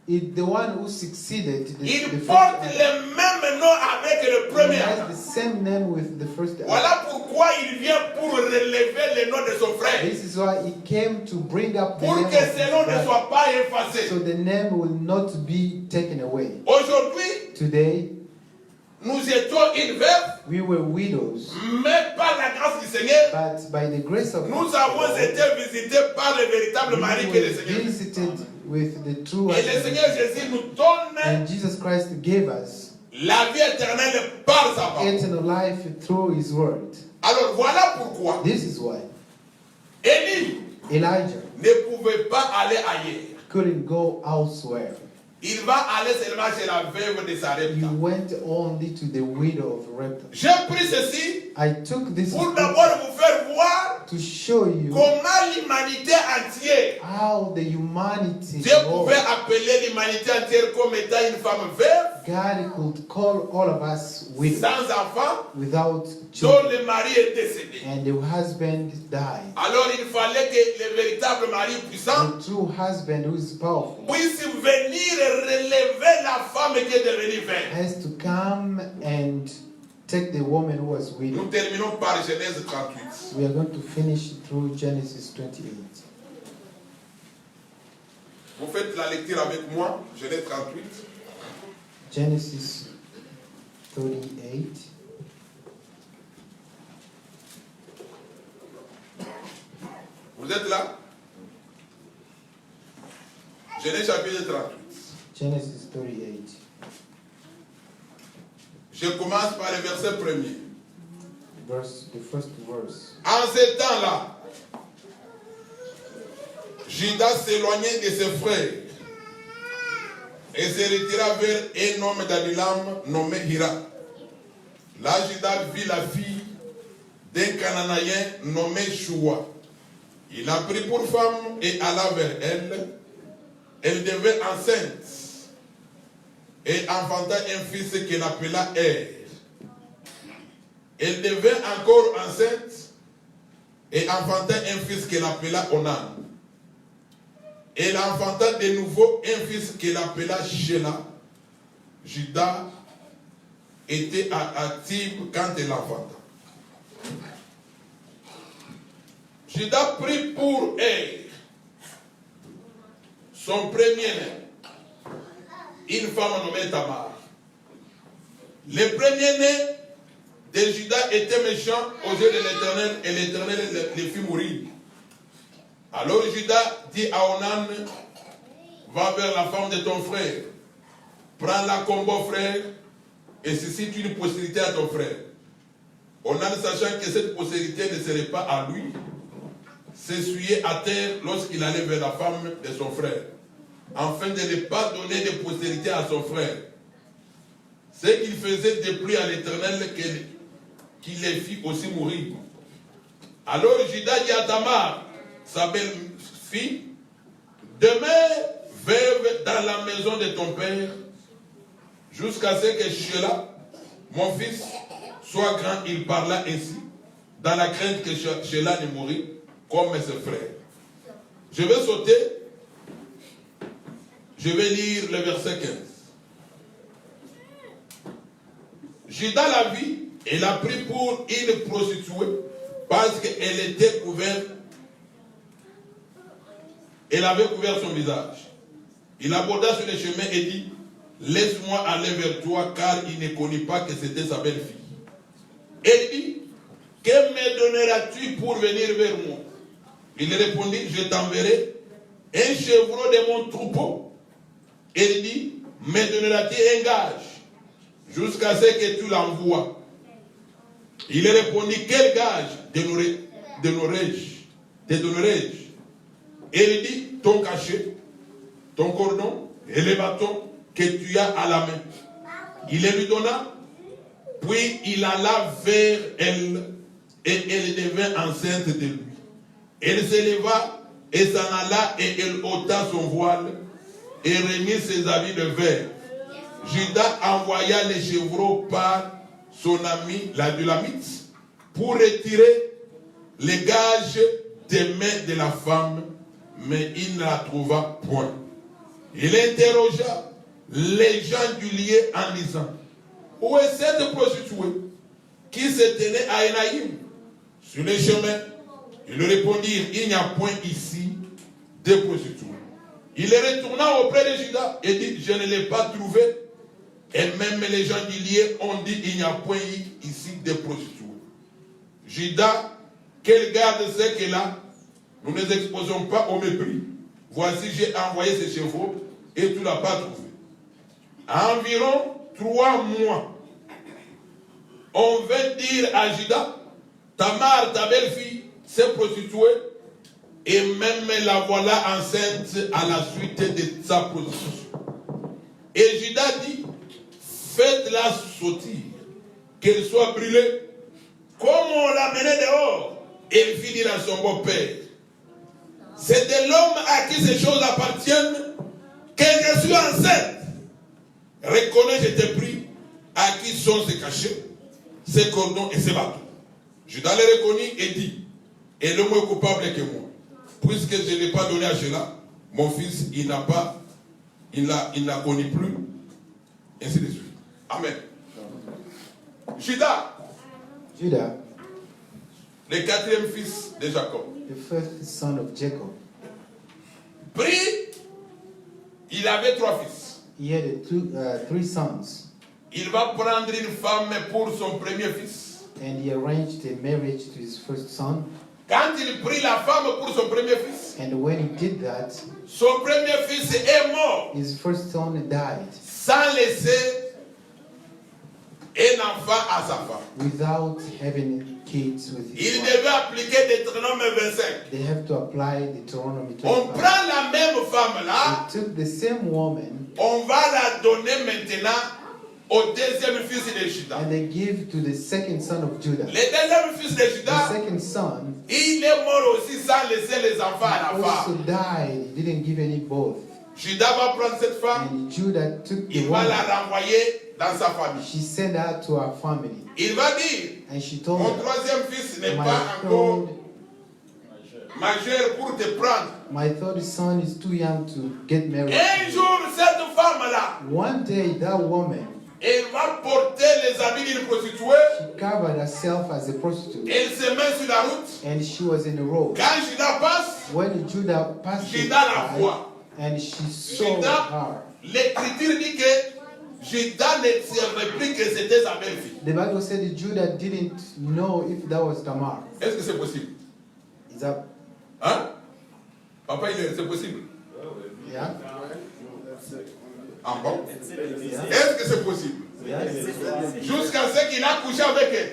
[SPEAKER 2] He is the one who succeeded the
[SPEAKER 4] Il
[SPEAKER 2] first
[SPEAKER 4] porte
[SPEAKER 2] Adam.
[SPEAKER 4] le même nom avec le
[SPEAKER 2] He
[SPEAKER 4] premier
[SPEAKER 2] has
[SPEAKER 4] Adam.
[SPEAKER 2] the same name with the first Adam.
[SPEAKER 4] Voilà pourquoi il vient pour relever le nom de son frère.
[SPEAKER 2] This is why he came to bring up the
[SPEAKER 4] Pour
[SPEAKER 2] name
[SPEAKER 4] que
[SPEAKER 2] of
[SPEAKER 4] ce
[SPEAKER 2] his
[SPEAKER 4] nom ne
[SPEAKER 2] brother.
[SPEAKER 4] soit pas effacé.
[SPEAKER 2] So the name will not be taken away.
[SPEAKER 4] Aujourd'hui,
[SPEAKER 2] Today,
[SPEAKER 4] nous étions une veuve,
[SPEAKER 2] we were widows,
[SPEAKER 4] mais par la grâce du Seigneur,
[SPEAKER 2] but by the grace of
[SPEAKER 4] nous avons
[SPEAKER 2] God,
[SPEAKER 4] été visités par le véritable mari
[SPEAKER 2] we
[SPEAKER 4] que le
[SPEAKER 2] were
[SPEAKER 4] Seigneur.
[SPEAKER 2] visited with the true
[SPEAKER 4] Et le
[SPEAKER 2] husband.
[SPEAKER 4] Seigneur Jésus nous donne
[SPEAKER 2] And Jesus Christ gave us
[SPEAKER 4] la vie éternelle par sa parole.
[SPEAKER 2] eternal life through his word.
[SPEAKER 4] Alors voilà pourquoi
[SPEAKER 2] This is why
[SPEAKER 4] Élie
[SPEAKER 2] Elijah
[SPEAKER 4] ne pouvait pas aller ailleurs.
[SPEAKER 2] couldn't go elsewhere.
[SPEAKER 4] Il va aller seulement chez la veuve de
[SPEAKER 2] He
[SPEAKER 4] Sarepta.
[SPEAKER 2] went only to the widow of Repta.
[SPEAKER 4] J'ai pris ceci
[SPEAKER 2] I took this
[SPEAKER 4] pour d'abord vous faire voir
[SPEAKER 2] to show you
[SPEAKER 4] comment l'humanité entière,
[SPEAKER 2] how the humanity,
[SPEAKER 4] Dieu pouvait appeler l'humanité entière comme étant une femme veuve,
[SPEAKER 2] God could call all of us widows
[SPEAKER 4] sans enfant,
[SPEAKER 2] without
[SPEAKER 4] dont
[SPEAKER 2] children,
[SPEAKER 4] le mari est décédé.
[SPEAKER 2] and the husband died.
[SPEAKER 4] Alors il fallait que le véritable mari puissant
[SPEAKER 2] The true husband who is powerful
[SPEAKER 4] puisse venir relever la femme qui est devenue veuve.
[SPEAKER 2] has to come and take the woman who was widow.
[SPEAKER 4] Nous terminons par Genèse 38.
[SPEAKER 2] We are going to finish through Genesis 28.
[SPEAKER 4] Vous faites la lecture avec moi, Genèse 38.
[SPEAKER 2] Genesis 38.
[SPEAKER 4] Vous êtes là? Genèse chapitre 38.
[SPEAKER 2] Genesis 38.
[SPEAKER 4] Je commence par le verset premier.
[SPEAKER 2] The first verse.
[SPEAKER 4] En ce temps-là, Judas s'éloignait de ses frères et se retira vers un homme d'Adulam nommé Hira. Là, Judas vit la fille d'un Cananéen nommé Shua. Il la prit pour femme et alla vers elle. Elle devint enceinte et enfanta un fils qu'elle appela Er. Elle devint encore enceinte et enfanta un fils qu'elle appela Onan. Elle enfanta de nouveau un fils qu'elle appela Shelah. Judas était à Tib quand elle enfanta. Judas prit pour Er son premier-né, une femme nommée Tamar. Le premier-né de Judas était méchant aux yeux de l'Éternel et l'Éternel le fit mourir. Alors Judas dit à Onan, va vers la femme de ton frère, prends-la comme beau frère et suscite une postérité à ton frère. Onan, sachant que cette postérité ne serait pas à lui, s'essuyait à terre lorsqu'il allait vers la femme de son frère, afin de ne pas donner de postérité à son frère. Ce qu'il faisait déplut à l'Éternel qu'il les fit aussi mourir. Alors Judas dit à Tamar, sa belle-fille, demeure veuve dans la maison de ton père, jusqu'à ce que Shelah, mon fils, soit grand. Il parla ainsi, dans la crainte que Shelah ne mourût comme ses frères. Je vais sauter, je vais lire le verset 15. Judas la vit et l'a pris pour une prostituée parce qu'elle était couverte, elle avait couvert son visage. Il aborda sur le chemin et dit, laisse-moi aller vers toi, car il ne connaît pas que c'était sa belle-fille. Elle dit, que me donneras-tu pour venir vers moi? Il répondit, je t'enverrai un chevreau de mon troupeau. Elle dit, me donneras-tu un gage jusqu'à ce que tu l'envoies? Il répondit, quel gage te donnerai-je? Elle dit, ton cachet, ton cordon et le bâton que tu as à la main. Il le lui donna, puis il alla vers elle et elle devint enceinte de lui. Elle se leva et s'en alla et elle ôta son voile et remit ses habits de verre. Judas envoya les chevreaux par son ami l'Adulamite pour retirer les gages des mains de la femme, mais il ne la trouva point. Il interrogea les gens du lieu en disant, où est cette prostituée qui se tenait à Énaïm sur les chemins? Ils lui répondirent, il n'y a point ici de prostituée. Il retourna auprès de Judas et dit, je ne l'ai pas trouvé. Et même les gens du lieu ont dit, il n'y a point ici de prostituée. Judas, qu'elle garde ce qu'elle a, nous ne nous exposons pas au mépris. Voici, j'ai envoyé ces chevaux et tu ne l'as pas trouvé. À environ 3 mois, on vint dire à Judas, Tamar, ta belle-fille, s'est prostituée et même la voilà enceinte à la suite de sa prostitution. Et Judas dit, faites-la sautir, qu'elle soit brûlée. Comme on l'a menée dehors, elle fit dire à son beau-père, c'est de l'homme à qui ces choses appartiennent que je suis enceinte. Reconnais, je t'ai pris, à qui sont ces cachets, ces cordons et ces bâtons. Judas les reconnut et dit, et l'homme est coupable que moi. Puisque je ne l'ai pas donné à Sheila, mon fils, il n'a connu plus. Ainsi de suite. Amen. Judas, le 4e fils de Jacob,
[SPEAKER 2] the first son of Jacob.
[SPEAKER 4] Pris, il avait 3 fils.
[SPEAKER 2] He had 3 sons,
[SPEAKER 4] Il va prendre une femme pour son premier fils.
[SPEAKER 2] and he arranged a marriage to his first son.
[SPEAKER 4] Quand il prit la femme pour son premier fils,
[SPEAKER 2] And when he did that,
[SPEAKER 4] son premier fils est mort
[SPEAKER 2] his first son died
[SPEAKER 4] sans laisser un enfant à sa femme.
[SPEAKER 2] without having kids with
[SPEAKER 4] Il
[SPEAKER 2] his wife.
[SPEAKER 4] devait appliquer Deutéronome 25.
[SPEAKER 2] They have to apply Deuteronomy
[SPEAKER 4] On
[SPEAKER 2] 25.
[SPEAKER 4] prend la même femme là,
[SPEAKER 2] They took the same woman
[SPEAKER 4] on va la donner maintenant au 2e fils de Judas.
[SPEAKER 2] and they give to the second son of Judah.
[SPEAKER 4] Le 2e fils de
[SPEAKER 2] The
[SPEAKER 4] Judas,
[SPEAKER 2] second son
[SPEAKER 4] il est mort aussi sans laisser les enfants à la
[SPEAKER 2] also
[SPEAKER 4] femme.
[SPEAKER 2] died. He didn't give any both.
[SPEAKER 4] Judas va prendre cette femme,
[SPEAKER 2] And Judah took the
[SPEAKER 4] il va la
[SPEAKER 2] woman.
[SPEAKER 4] renvoyer dans sa famille.
[SPEAKER 2] She sent her to her family.
[SPEAKER 4] Il va dire,
[SPEAKER 2] And she told
[SPEAKER 4] mon
[SPEAKER 2] her,
[SPEAKER 4] 3e fils n'est
[SPEAKER 2] my
[SPEAKER 4] pas encore
[SPEAKER 2] third,
[SPEAKER 4] majeur pour te prendre.
[SPEAKER 2] my third son is too young to get married.
[SPEAKER 4] Un jour, cette femme-là,
[SPEAKER 2] One day, that woman,
[SPEAKER 4] elle va porter les habits d'une prostituée.
[SPEAKER 2] she covered herself as a prostitute.
[SPEAKER 4] Elle se met sur la route.
[SPEAKER 2] And she was in the road.
[SPEAKER 4] Quand Judas passe,
[SPEAKER 2] When Judah passed
[SPEAKER 4] Judas
[SPEAKER 2] by,
[SPEAKER 4] la voit.
[SPEAKER 2] and she saw
[SPEAKER 4] Judas,
[SPEAKER 2] her.
[SPEAKER 4] l'écriture dit que Judas ne savait plus que c'était sa belle-fille.
[SPEAKER 2] The Bible said that Judah didn't know if that was Tamar.
[SPEAKER 4] Est-ce que c'est possible?
[SPEAKER 2] Is that,
[SPEAKER 4] Hein? Papa, c'est possible?
[SPEAKER 2] yeah?
[SPEAKER 4] Ah bon?
[SPEAKER 2] Yeah.
[SPEAKER 4] Est-ce que c'est possible?
[SPEAKER 2] Yes.
[SPEAKER 4] Jusqu'à ce qu'il a couché avec elle.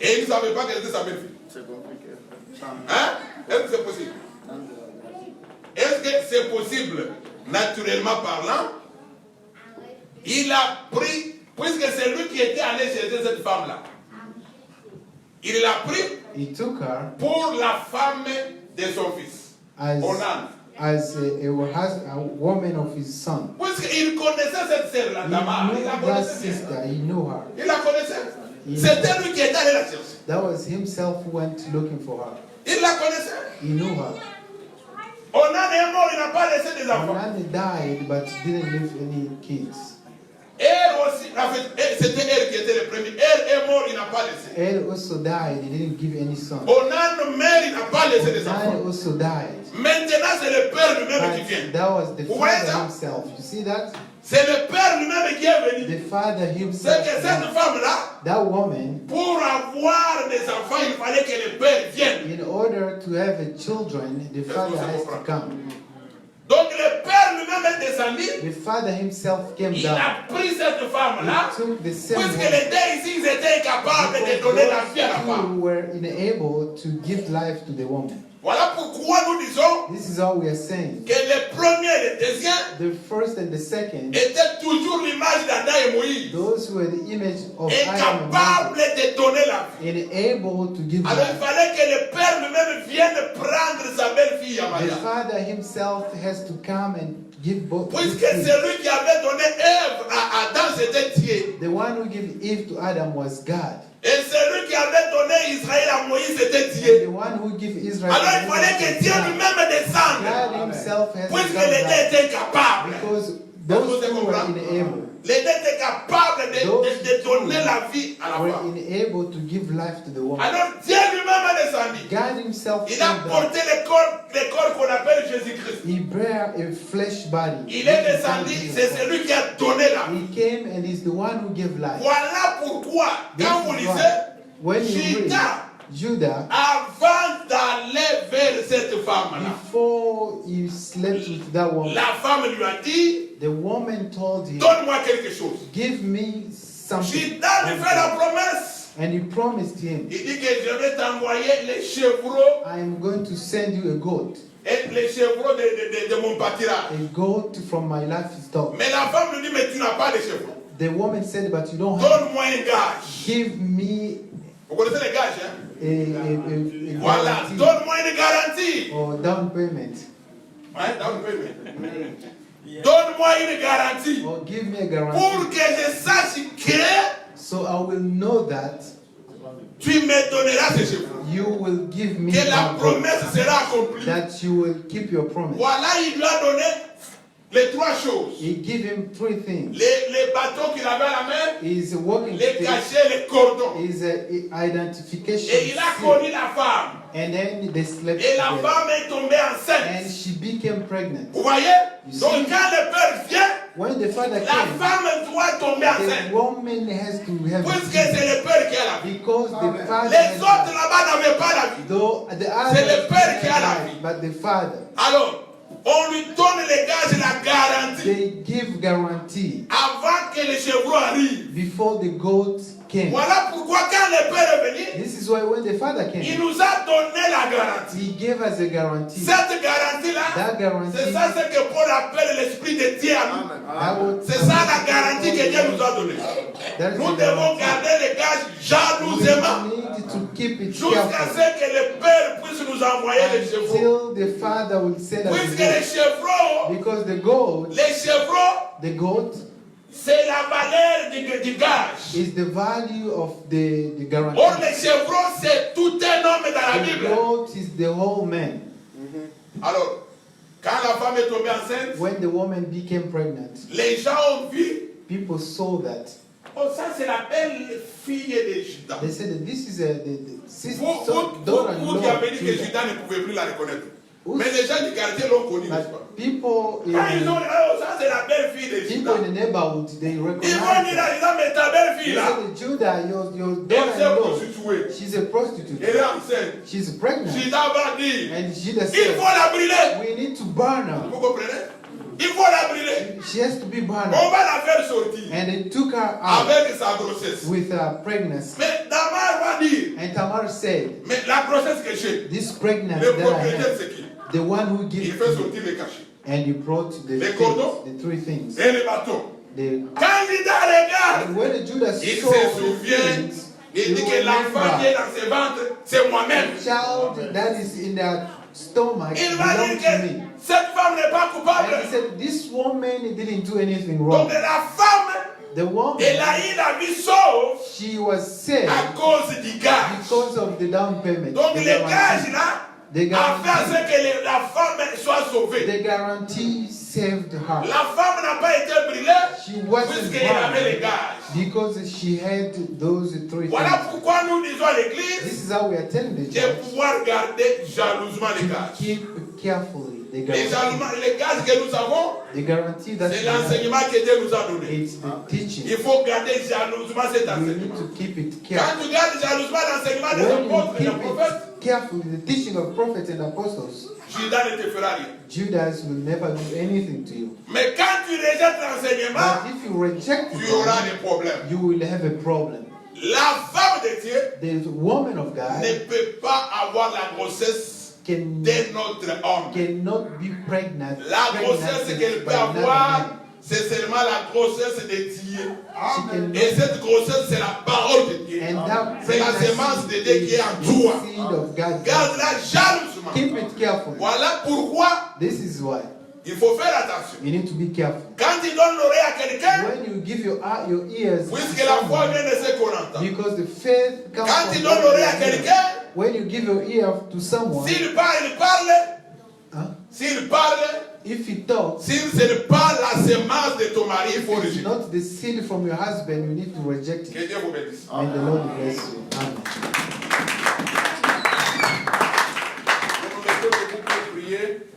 [SPEAKER 4] Et il ne savait pas qu'elle était sa belle-fille.
[SPEAKER 3] C'est compliqué.
[SPEAKER 4] Hein? Est-ce que c'est possible? Est-ce que c'est possible, naturellement parlant? Il a pris, puisque c'est lui qui était allé chez cette femme-là. Il l'a pris
[SPEAKER 2] He took her
[SPEAKER 4] pour la femme de son fils.
[SPEAKER 2] as,
[SPEAKER 4] Onan.
[SPEAKER 2] as a woman of his son.
[SPEAKER 4] Puisqu'il connaissait cette sœur-là,
[SPEAKER 2] He
[SPEAKER 4] Tamar. Il
[SPEAKER 2] knew
[SPEAKER 4] la
[SPEAKER 2] that
[SPEAKER 4] connaissait bien.
[SPEAKER 2] sister. He knew her.
[SPEAKER 4] Il la connaissait.
[SPEAKER 2] Il-
[SPEAKER 4] C'était lui qui était allé la chercher.
[SPEAKER 2] That was himself who went looking for her.
[SPEAKER 4] Il la connaissait.
[SPEAKER 2] He knew her.
[SPEAKER 4] Onan est mort, il n'a pas laissé des enfants.
[SPEAKER 2] Onan died, but didn't leave any kids.
[SPEAKER 4] Elle aussi, en fait, c'était elle qui était le premier. Elle est morte, il n'a
[SPEAKER 1] n'a pas laissé.
[SPEAKER 2] El also died. He didn't give any son.
[SPEAKER 1] Onan, mère, il n'a pas laissé des
[SPEAKER 2] Onan
[SPEAKER 1] enfants.
[SPEAKER 2] also died.
[SPEAKER 1] Maintenant, c'est le père lui-même qui
[SPEAKER 2] But
[SPEAKER 1] vient.
[SPEAKER 2] that was the
[SPEAKER 1] Vous voyez
[SPEAKER 2] father
[SPEAKER 1] ça?
[SPEAKER 2] himself. You see that?
[SPEAKER 1] C'est le père lui-même qui est venu.
[SPEAKER 2] The father
[SPEAKER 1] C'est
[SPEAKER 2] himself.
[SPEAKER 1] que cette femme-là,
[SPEAKER 2] That woman,
[SPEAKER 1] pour avoir des enfants, il fallait que le père vienne.
[SPEAKER 2] in order to have a children, the father has to come.
[SPEAKER 1] Donc le père lui-même est descendu.
[SPEAKER 2] The father himself came
[SPEAKER 1] Il
[SPEAKER 2] down.
[SPEAKER 1] a pris cette femme-là.
[SPEAKER 2] He took the same
[SPEAKER 1] Puisque
[SPEAKER 2] woman.
[SPEAKER 1] les deux ici, ils étaient incapables de donner la vie à la
[SPEAKER 2] Because those
[SPEAKER 1] femme.
[SPEAKER 2] two were unable to give life to the woman.
[SPEAKER 1] Voilà pourquoi nous disons
[SPEAKER 2] This is all we are saying.
[SPEAKER 1] que le premier et le deuxième
[SPEAKER 2] The first and the second,
[SPEAKER 1] étaient toujours l'image d'Adam et Moïse.
[SPEAKER 2] those were the image of Adam and
[SPEAKER 1] Incapables
[SPEAKER 2] Moses,
[SPEAKER 1] de donner la vie.
[SPEAKER 2] unable to give
[SPEAKER 1] Alors il
[SPEAKER 2] life.
[SPEAKER 1] fallait que le père lui-même vienne prendre sa belle-fille à
[SPEAKER 2] The
[SPEAKER 1] Maria.
[SPEAKER 2] father himself has to come and give both.
[SPEAKER 1] Puisque celui qui avait donné Ève à Adam, c'était Dieu.
[SPEAKER 2] The one who gave Eve to Adam was God.
[SPEAKER 1] Et celui qui avait donné Israël à Moïse, c'était
[SPEAKER 2] And
[SPEAKER 1] Dieu.
[SPEAKER 2] the one who gave Israel
[SPEAKER 1] Alors il fallait
[SPEAKER 2] was
[SPEAKER 1] que Dieu
[SPEAKER 2] God.
[SPEAKER 1] lui-même descende.
[SPEAKER 2] God himself has to
[SPEAKER 1] Puisque
[SPEAKER 2] come
[SPEAKER 1] les deux
[SPEAKER 2] down.
[SPEAKER 1] étaient incapables.
[SPEAKER 2] Because those two were unable.
[SPEAKER 1] Les deux étaient capables de donner la vie à la
[SPEAKER 2] Were
[SPEAKER 1] femme.
[SPEAKER 2] unable to give life to the woman.
[SPEAKER 1] Alors Dieu lui-même est descendu.
[SPEAKER 2] God himself
[SPEAKER 1] Il a
[SPEAKER 2] came down.
[SPEAKER 1] porté le corps qu'on appelle Jésus-Christ.
[SPEAKER 2] He bare a flesh body.
[SPEAKER 1] Il est descendu, c'est celui qui a donné la vie.
[SPEAKER 2] He came and is the one who gave life.
[SPEAKER 1] Voilà pourquoi,
[SPEAKER 2] This
[SPEAKER 1] quand vous
[SPEAKER 2] is
[SPEAKER 1] lisez,
[SPEAKER 2] why when you read
[SPEAKER 1] Judas,
[SPEAKER 2] Judah,
[SPEAKER 1] avant d'aller vers cette femme-là,
[SPEAKER 2] before he slept with that woman,
[SPEAKER 1] la femme lui a dit,
[SPEAKER 2] the woman told him,
[SPEAKER 1] donne-moi quelque chose.
[SPEAKER 2] give me something.
[SPEAKER 1] Judas lui fait la promesse.
[SPEAKER 2] And he promised him,
[SPEAKER 1] Il dit que je vais t'envoyer les chevreaux,
[SPEAKER 2] I am going to send you a goat.
[SPEAKER 1] et les chevreaux de mon pâturage.
[SPEAKER 2] A goat from my livestock.
[SPEAKER 1] Mais la femme lui dit, mais tu n'as pas de chevreaux.
[SPEAKER 2] The woman said, but you don't have.
[SPEAKER 1] Donne-moi un gage.
[SPEAKER 2] Give me
[SPEAKER 1] Vous connaissez les gages, hein?
[SPEAKER 2] a
[SPEAKER 1] Voilà,
[SPEAKER 2] guarantee
[SPEAKER 1] donne-moi une garantie.
[SPEAKER 2] or down payment.
[SPEAKER 1] Ouais, down payment. Donne-moi une garantie
[SPEAKER 2] Or give me a
[SPEAKER 1] pour
[SPEAKER 2] guarantee.
[SPEAKER 1] que je sache que
[SPEAKER 2] So I will know that
[SPEAKER 1] tu me donneras ces chevaux.
[SPEAKER 2] you will give me
[SPEAKER 1] Que la
[SPEAKER 2] that goat.
[SPEAKER 1] promesse sera accomplie.
[SPEAKER 2] That you will keep your promise.
[SPEAKER 1] Voilà, il lui a donné les trois choses.
[SPEAKER 2] He gave him three things.
[SPEAKER 1] Les bâtons qu'il avait à la main,
[SPEAKER 2] Is a walking
[SPEAKER 1] les
[SPEAKER 2] stick,
[SPEAKER 1] cachets, les cordons.
[SPEAKER 2] is a identification
[SPEAKER 1] Et il a
[SPEAKER 2] seal.
[SPEAKER 1] connu la femme.
[SPEAKER 2] And then they slept
[SPEAKER 1] Et la
[SPEAKER 2] together.
[SPEAKER 1] femme est tombée
[SPEAKER 2] And
[SPEAKER 1] enceinte.
[SPEAKER 2] she became pregnant.
[SPEAKER 1] Vous voyez? Donc quand le père vient,
[SPEAKER 2] When the father
[SPEAKER 1] la
[SPEAKER 2] came,
[SPEAKER 1] femme doit tomber
[SPEAKER 2] the
[SPEAKER 1] enceinte.
[SPEAKER 2] woman has to have
[SPEAKER 1] Puisque
[SPEAKER 2] a
[SPEAKER 1] c'est le père qui a la vie.
[SPEAKER 2] because the father
[SPEAKER 1] Les
[SPEAKER 2] has
[SPEAKER 1] autres là-bas n'avaient pas la vie.
[SPEAKER 2] though the
[SPEAKER 1] C'est le
[SPEAKER 2] others
[SPEAKER 1] père qui a la
[SPEAKER 2] had
[SPEAKER 1] vie.
[SPEAKER 2] but the father,
[SPEAKER 1] Alors, on lui donne les gages, la garantie.
[SPEAKER 2] they give guarantee
[SPEAKER 1] Avant que les chevreaux arrivent.
[SPEAKER 2] before the goat came.
[SPEAKER 1] Voilà pourquoi quand le père est venu,
[SPEAKER 2] This is why when the father
[SPEAKER 1] il
[SPEAKER 2] came,
[SPEAKER 1] nous a donné la garantie.
[SPEAKER 2] he gave us a guarantee.
[SPEAKER 1] Cette garantie-là,
[SPEAKER 2] That guarantee,
[SPEAKER 1] c'est ça ce que Paul appelle l'esprit de Dieu à nous.
[SPEAKER 2] that would-
[SPEAKER 1] C'est ça la garantie que Dieu nous a donnée.
[SPEAKER 2] that is
[SPEAKER 1] Nous
[SPEAKER 2] the
[SPEAKER 1] devons
[SPEAKER 2] guarantee.
[SPEAKER 1] garder les gages jalousement
[SPEAKER 2] We need to keep it
[SPEAKER 1] jusqu'à
[SPEAKER 2] careful
[SPEAKER 1] ce que le Père puisse nous envoyer les chevreaux.
[SPEAKER 2] until the father will send us
[SPEAKER 1] Puisque
[SPEAKER 2] the
[SPEAKER 1] les
[SPEAKER 2] goat.
[SPEAKER 1] chevreaux,
[SPEAKER 2] Because the goat, the goat
[SPEAKER 1] c'est la valeur du gage.
[SPEAKER 2] is the value of the guarantee.
[SPEAKER 1] Or, les chevreaux, c'est tout un homme dans la
[SPEAKER 2] The
[SPEAKER 1] Bible.
[SPEAKER 2] goat is the whole man.
[SPEAKER 1] Alors, quand la femme est tombée enceinte,
[SPEAKER 2] When the woman became pregnant,
[SPEAKER 1] les gens ont vu,
[SPEAKER 2] people saw that.
[SPEAKER 1] oh, ça c'est la belle fille de Judas.
[SPEAKER 2] They said that this is the sister,
[SPEAKER 1] Vous
[SPEAKER 2] daughter-in-law
[SPEAKER 1] qui avez dit
[SPEAKER 2] of
[SPEAKER 1] que
[SPEAKER 2] Judah.
[SPEAKER 1] Judas ne pouvait plus la reconnaître.
[SPEAKER 2] Who's-
[SPEAKER 1] Mais les gens du quartier l'ont connue, n'est-ce pas?
[SPEAKER 2] But people
[SPEAKER 1] Quand ils ont
[SPEAKER 2] in,
[SPEAKER 1] dit, oh, ça c'est la belle fille de
[SPEAKER 2] people
[SPEAKER 1] Judas.
[SPEAKER 2] in the neighborhood, they
[SPEAKER 1] Ils vont
[SPEAKER 2] recognize
[SPEAKER 1] dire à
[SPEAKER 2] her.
[SPEAKER 1] Judas, mais ta belle
[SPEAKER 2] They
[SPEAKER 1] fille là,
[SPEAKER 2] said, Judah, your
[SPEAKER 1] elle s'est
[SPEAKER 2] daughter-in-law,
[SPEAKER 1] prostituée.
[SPEAKER 2] she's a prostitute.
[SPEAKER 1] Elle est enceinte.
[SPEAKER 2] She's pregnant.
[SPEAKER 1] Judas va dire,
[SPEAKER 2] And Judah
[SPEAKER 1] il
[SPEAKER 2] said,
[SPEAKER 1] faut la brûler.
[SPEAKER 2] we need to burn her.
[SPEAKER 1] Vous comprenez? Il faut la brûler.
[SPEAKER 2] She has to be burned.
[SPEAKER 1] On va la faire sortir
[SPEAKER 2] And they took her out
[SPEAKER 1] avec sa grossesse.
[SPEAKER 2] with her pregnancy.
[SPEAKER 1] Mais Damar va dire,
[SPEAKER 2] And Tamar said,
[SPEAKER 1] mais la grossesse que j'ai,
[SPEAKER 2] this pregnancy
[SPEAKER 1] le
[SPEAKER 2] that I
[SPEAKER 1] propriétaire
[SPEAKER 2] have,
[SPEAKER 1] c'est qui?
[SPEAKER 2] the one who
[SPEAKER 1] Il
[SPEAKER 2] gives
[SPEAKER 1] fait
[SPEAKER 2] me,
[SPEAKER 1] sortir les cachets
[SPEAKER 2] and you brought the
[SPEAKER 1] Les
[SPEAKER 2] things,
[SPEAKER 1] cordons.
[SPEAKER 2] the three things.
[SPEAKER 1] et les bâtons.
[SPEAKER 2] The,
[SPEAKER 1] Quand Judas regarde,
[SPEAKER 2] and when Judah
[SPEAKER 1] il
[SPEAKER 2] saw
[SPEAKER 1] se
[SPEAKER 2] the
[SPEAKER 1] souvient,
[SPEAKER 2] things,
[SPEAKER 1] il
[SPEAKER 2] he
[SPEAKER 1] dit que l'enfant qui est
[SPEAKER 2] remembered
[SPEAKER 1] dans ses ventres, c'est moi-même.
[SPEAKER 2] the child that is in their stomach
[SPEAKER 1] Il va dire
[SPEAKER 2] belongs to
[SPEAKER 1] que
[SPEAKER 2] me.
[SPEAKER 1] cette femme n'est pas coupable.
[SPEAKER 2] And he said, this woman didn't do anything
[SPEAKER 1] Donc
[SPEAKER 2] wrong.
[SPEAKER 1] la femme,
[SPEAKER 2] The woman,
[SPEAKER 1] elle a eu la vie sauve
[SPEAKER 2] she was saved
[SPEAKER 1] à cause du gage.
[SPEAKER 2] because of the down payment.
[SPEAKER 1] Donc
[SPEAKER 2] the
[SPEAKER 1] les
[SPEAKER 2] guarantee.
[SPEAKER 1] gages là,
[SPEAKER 2] They
[SPEAKER 4] a fait à
[SPEAKER 2] guarantee,
[SPEAKER 4] ce que la femme soit sauvée.
[SPEAKER 2] the guarantee saved her.
[SPEAKER 4] La femme n'a pas été brûlée
[SPEAKER 2] She wasn't
[SPEAKER 4] puisqu'elle avait les
[SPEAKER 2] harmed
[SPEAKER 4] gages.
[SPEAKER 2] because she had those three
[SPEAKER 4] Voilà
[SPEAKER 2] things.
[SPEAKER 4] pourquoi nous disons à l'église
[SPEAKER 2] This is how we are telling the
[SPEAKER 4] de
[SPEAKER 2] church
[SPEAKER 4] pouvoir garder jalousement les
[SPEAKER 2] to
[SPEAKER 4] gages.
[SPEAKER 2] keep carefully the
[SPEAKER 4] Les
[SPEAKER 2] guarantee.
[SPEAKER 4] les gages que nous avons,
[SPEAKER 2] The guarantee that
[SPEAKER 4] c'est
[SPEAKER 2] we have,
[SPEAKER 4] l'enseignement que Dieu nous a donné.
[SPEAKER 2] it's the teaching.
[SPEAKER 4] Il faut garder jalousement cet
[SPEAKER 2] We
[SPEAKER 4] enseignement.
[SPEAKER 2] need to keep it
[SPEAKER 4] Quand
[SPEAKER 2] careful.
[SPEAKER 4] tu gardes jalousement l'enseignement des
[SPEAKER 2] When you
[SPEAKER 4] apôtres et des
[SPEAKER 2] keep
[SPEAKER 4] prophètes,
[SPEAKER 2] it carefully, the teaching of prophets and apostles,
[SPEAKER 4] Judas ne te fera rien.
[SPEAKER 2] Judas will never do anything to you.
[SPEAKER 4] Mais quand tu rejettes l'enseignement,
[SPEAKER 2] But if you reject
[SPEAKER 4] tu auras
[SPEAKER 2] it,
[SPEAKER 4] des problèmes.
[SPEAKER 2] you will have a problem.
[SPEAKER 4] La femme de Dieu
[SPEAKER 2] The woman of
[SPEAKER 4] ne
[SPEAKER 2] God
[SPEAKER 4] peut pas avoir la grossesse d'un autre homme.
[SPEAKER 2] cannot be pregnant.
[SPEAKER 4] La grossesse qu'elle peut
[SPEAKER 2] by another
[SPEAKER 4] avoir,
[SPEAKER 2] man.
[SPEAKER 4] c'est seulement la grossesse de Dieu.
[SPEAKER 2] She cannot,
[SPEAKER 4] Et cette grossesse, c'est la parole de Dieu.
[SPEAKER 2] and that
[SPEAKER 4] C'est la semence de Dieu qui est en
[SPEAKER 2] pregnancy
[SPEAKER 4] toi.
[SPEAKER 2] is the seed of God.
[SPEAKER 4] Garde-la jalousement.
[SPEAKER 2] Keep it careful.
[SPEAKER 4] Voilà pourquoi
[SPEAKER 2] This is why
[SPEAKER 4] il faut faire attention.
[SPEAKER 2] you need to be careful.
[SPEAKER 4] Quand tu donnes l'oreille à quelqu'un,
[SPEAKER 2] When you give your ears, to
[SPEAKER 4] puisque la foi
[SPEAKER 2] someone,
[SPEAKER 4] vient de ce qu'on entend.
[SPEAKER 2] because the faith comes
[SPEAKER 4] Quand
[SPEAKER 2] from
[SPEAKER 4] tu donnes
[SPEAKER 2] what
[SPEAKER 4] l'oreille à
[SPEAKER 2] you hear.
[SPEAKER 4] quelqu'un,
[SPEAKER 2] When you give your ear to someone,
[SPEAKER 4] s'il parle, il parle.
[SPEAKER 2] huh?
[SPEAKER 4] S'il parle,
[SPEAKER 2] If he talks,
[SPEAKER 4] s'il ce n'est pas la semence de ton mari, il faut
[SPEAKER 2] if it's
[SPEAKER 4] rejeter.
[SPEAKER 2] not the seed from your husband, you need to reject it.
[SPEAKER 4] Que Dieu vous bénisse.
[SPEAKER 2] May the Lord bless you. Amen.
[SPEAKER 4] Vous nous mettez debout pour prier.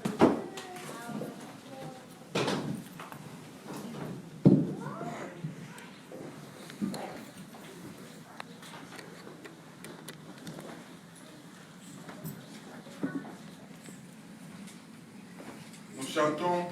[SPEAKER 4] Nous chantons